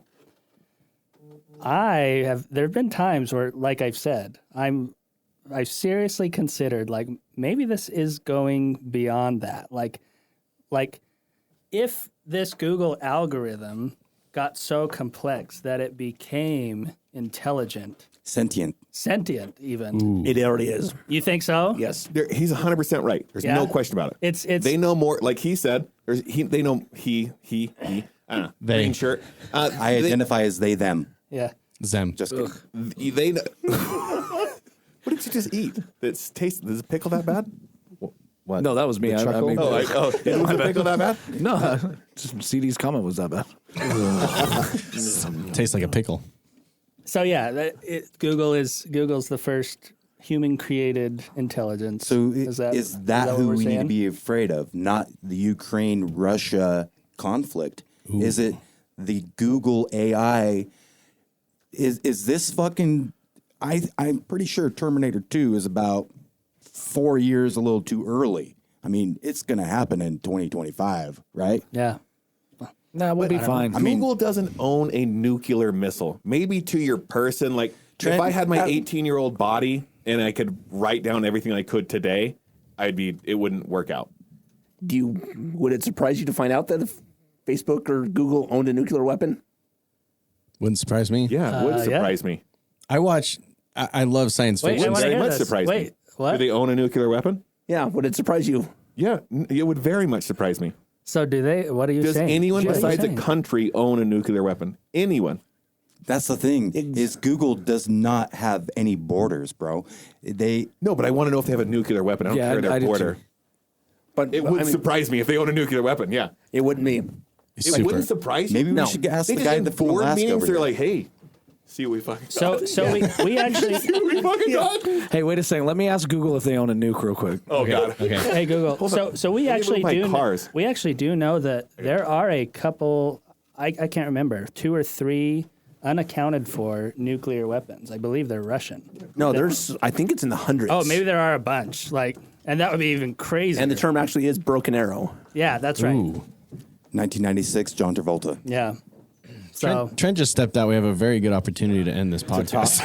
There have been times where, like I've said, I've seriously considered like maybe this is going beyond that. Like if this Google algorithm got so complex that it became intelligent, Sentient. even. it already is. You think so? Yes. He's 100% right. There's Yeah? no question about it. It's They know more, like he said. They know he. I don't know. They. Green shirt. I identify as they, them. yeah. Zem. Just kidding. They know. What did you just eat? Does the pickle that bad? What? No, that was me. I chuckle? mean, Was the pickle that bad? no, just CD's comment was that bad. Tastes like a pickle. So yeah, Google's the first human-created intelligence. So is that what who we're we need to saying? be afraid of? Not the Ukraine-Russia conflict. Is it the Google AI? Is this fucking? I'm pretty sure Terminator 2 is about 4 years a little too early. I mean, it's going to happen in 2025, right? Yeah. Nah, we'll be fine. Google doesn't own a nuclear missile. Maybe to your person, like Trent, if I had my 18-year-old body and I could write down everything I could today, it wouldn't work out. Would it surprise you to find out that if Facebook or Google owned a nuclear weapon? Wouldn't surprise me. Yeah, it would surprise me. I love science Wait, fiction. I wanna Very hear much this. surprise me. Wait, what? Do they own a nuclear weapon? Yeah. Would it surprise you? Yeah, it would very much surprise me. So do they? What are you Does saying? anyone What are you besides a saying? country own a nuclear weapon? Anyone? That's the thing. Is Google does not have any borders, bro. No, but I want to know if they have a nuclear weapon. I don't care I their do border. too. But It would surprise me if they own a nuclear weapon. Yeah, it wouldn't be. it wouldn't surprise you. Maybe we No. should ask They the just guy have that from board Alaska meetings. over They're there. like, hey, see what we fucking So we actually. we fucking got. Hey, wait a second. Let me ask Google if they own a nuke real quick. Oh God. Okay. Hey Google. So we Let me actually move my do. cars. We actually do know that there are a couple. I can't remember 2 or 3 unaccounted for nuclear weapons. I believe they're Russian. No, there's. I think it's in the hundreds. Oh, maybe there are a bunch. Like, and that would be even crazy. And the term actually is broken arrow. Yeah, that's right. Ooh. 1996, John Travolta. Yeah. So Trent just stepped out. We have a very good opportunity to end this podcast.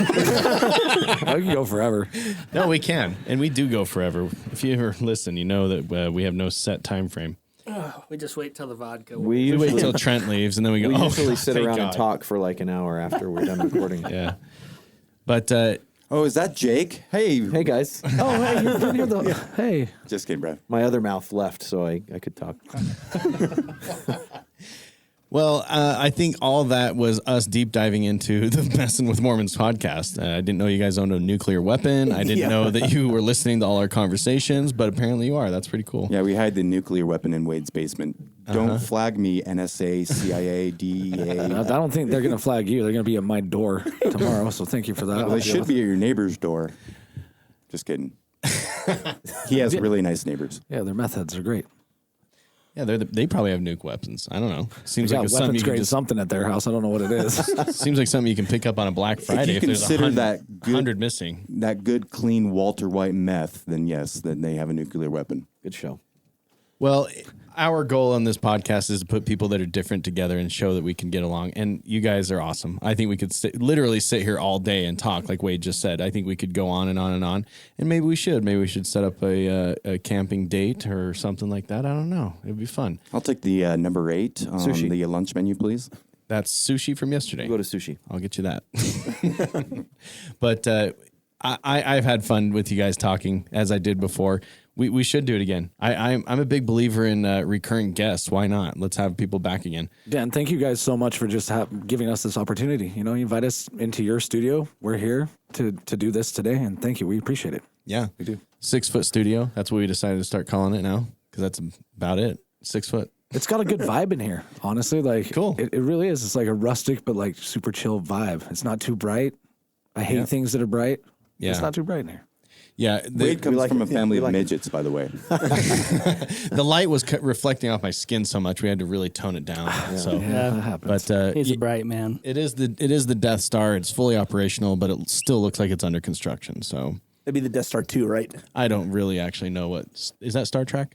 I can go forever. No, we can, and we do go forever. If you ever listen, you know that we have no set time frame. we just wait till the vodka. We We wait usually, until Trent leaves, and then we go. we oh, usually sit thank around and God." talk for like an hour after we're done recording. Yeah, but Oh, is that Jake? Hey. Hey guys, Oh, hey, you're the. Hey. Just kidding, Brad. my other mouth left, so I could talk. well, I think all that was us deep diving into the Messin with Mormons podcast. I didn't know you guys owned a nuclear weapon. I didn't know that you were listening to all our conversations, but apparently you are. That's pretty cool. Yeah, we hide the nuclear weapon in Wade's basement. Don't flag me, NSA, CIA, DEA. I don't think they're going to flag you. They're going to be at my door tomorrow. So thank you for that. Well, they should be at your neighbor's door. Just kidding. He has really nice neighbors. Yeah, their meth heads are great. Yeah, they probably have nuke weapons. I don't know. Seems They like got it's something weapons you can grade just, something at their house. I don't know what it is. seems like something you can pick up on a Black Friday if if, you there's consider 100, that good, 100 missing. that good, clean Walter White meth, then yes, then they have a nuclear weapon. Good show. Well, our goal on this podcast is to put people that are different together and show that we can get along. And you guys are awesome. I think we could literally sit here all day and talk, like Wade just said. I think we could go on and on and on. And maybe we should. Maybe we should set up a camping date or something like that. I don't know. It'd be fun. I'll take the number 8 on Sushi. the lunch menu, please. That's sushi from yesterday. Go to sushi. I'll get you that. But I've had fun with you guys talking, as I did before. We should do it again. I'm a big believer in recurring guests. Why not? Let's have people back again. Dan, thank you guys so much for just giving us this opportunity. You know, you invite us into your studio. We're here to do this today, and thank you. We appreciate it. Yeah, We do. 6 foot studio. That's what we decided to start calling it now, because that's about it. 6 foot. It's got a good vibe in here, honestly. Like, Cool. It really is. It's like a rustic but like super chill vibe. It's not too bright. I hate things that are bright. Yeah. It's not too bright in here. Yeah, Wade comes like from it. a family We of like it. midgets, by the way. the light was reflecting off my skin so much we had to really tone it down. So, Yeah, that happens. but He's a bright man. it is the Death Star. It's fully operational, but it still looks like it's under construction. So That'd be the Death Star 2, right? I don't really actually know what is that Star Trek.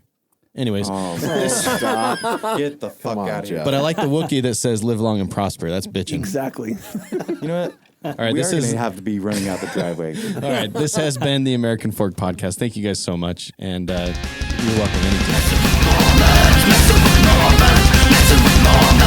Anyways, Stop. Get the fuck on, out of here. but I like the Wookiee that says "Live long and prosper." That's bitching. Exactly. You know what? All right, We this are is going to have to be running out the driveway. all right. This has been the American Fork Podcast. Thank you guys so much, and you're welcome anytime. Messin with Mormons,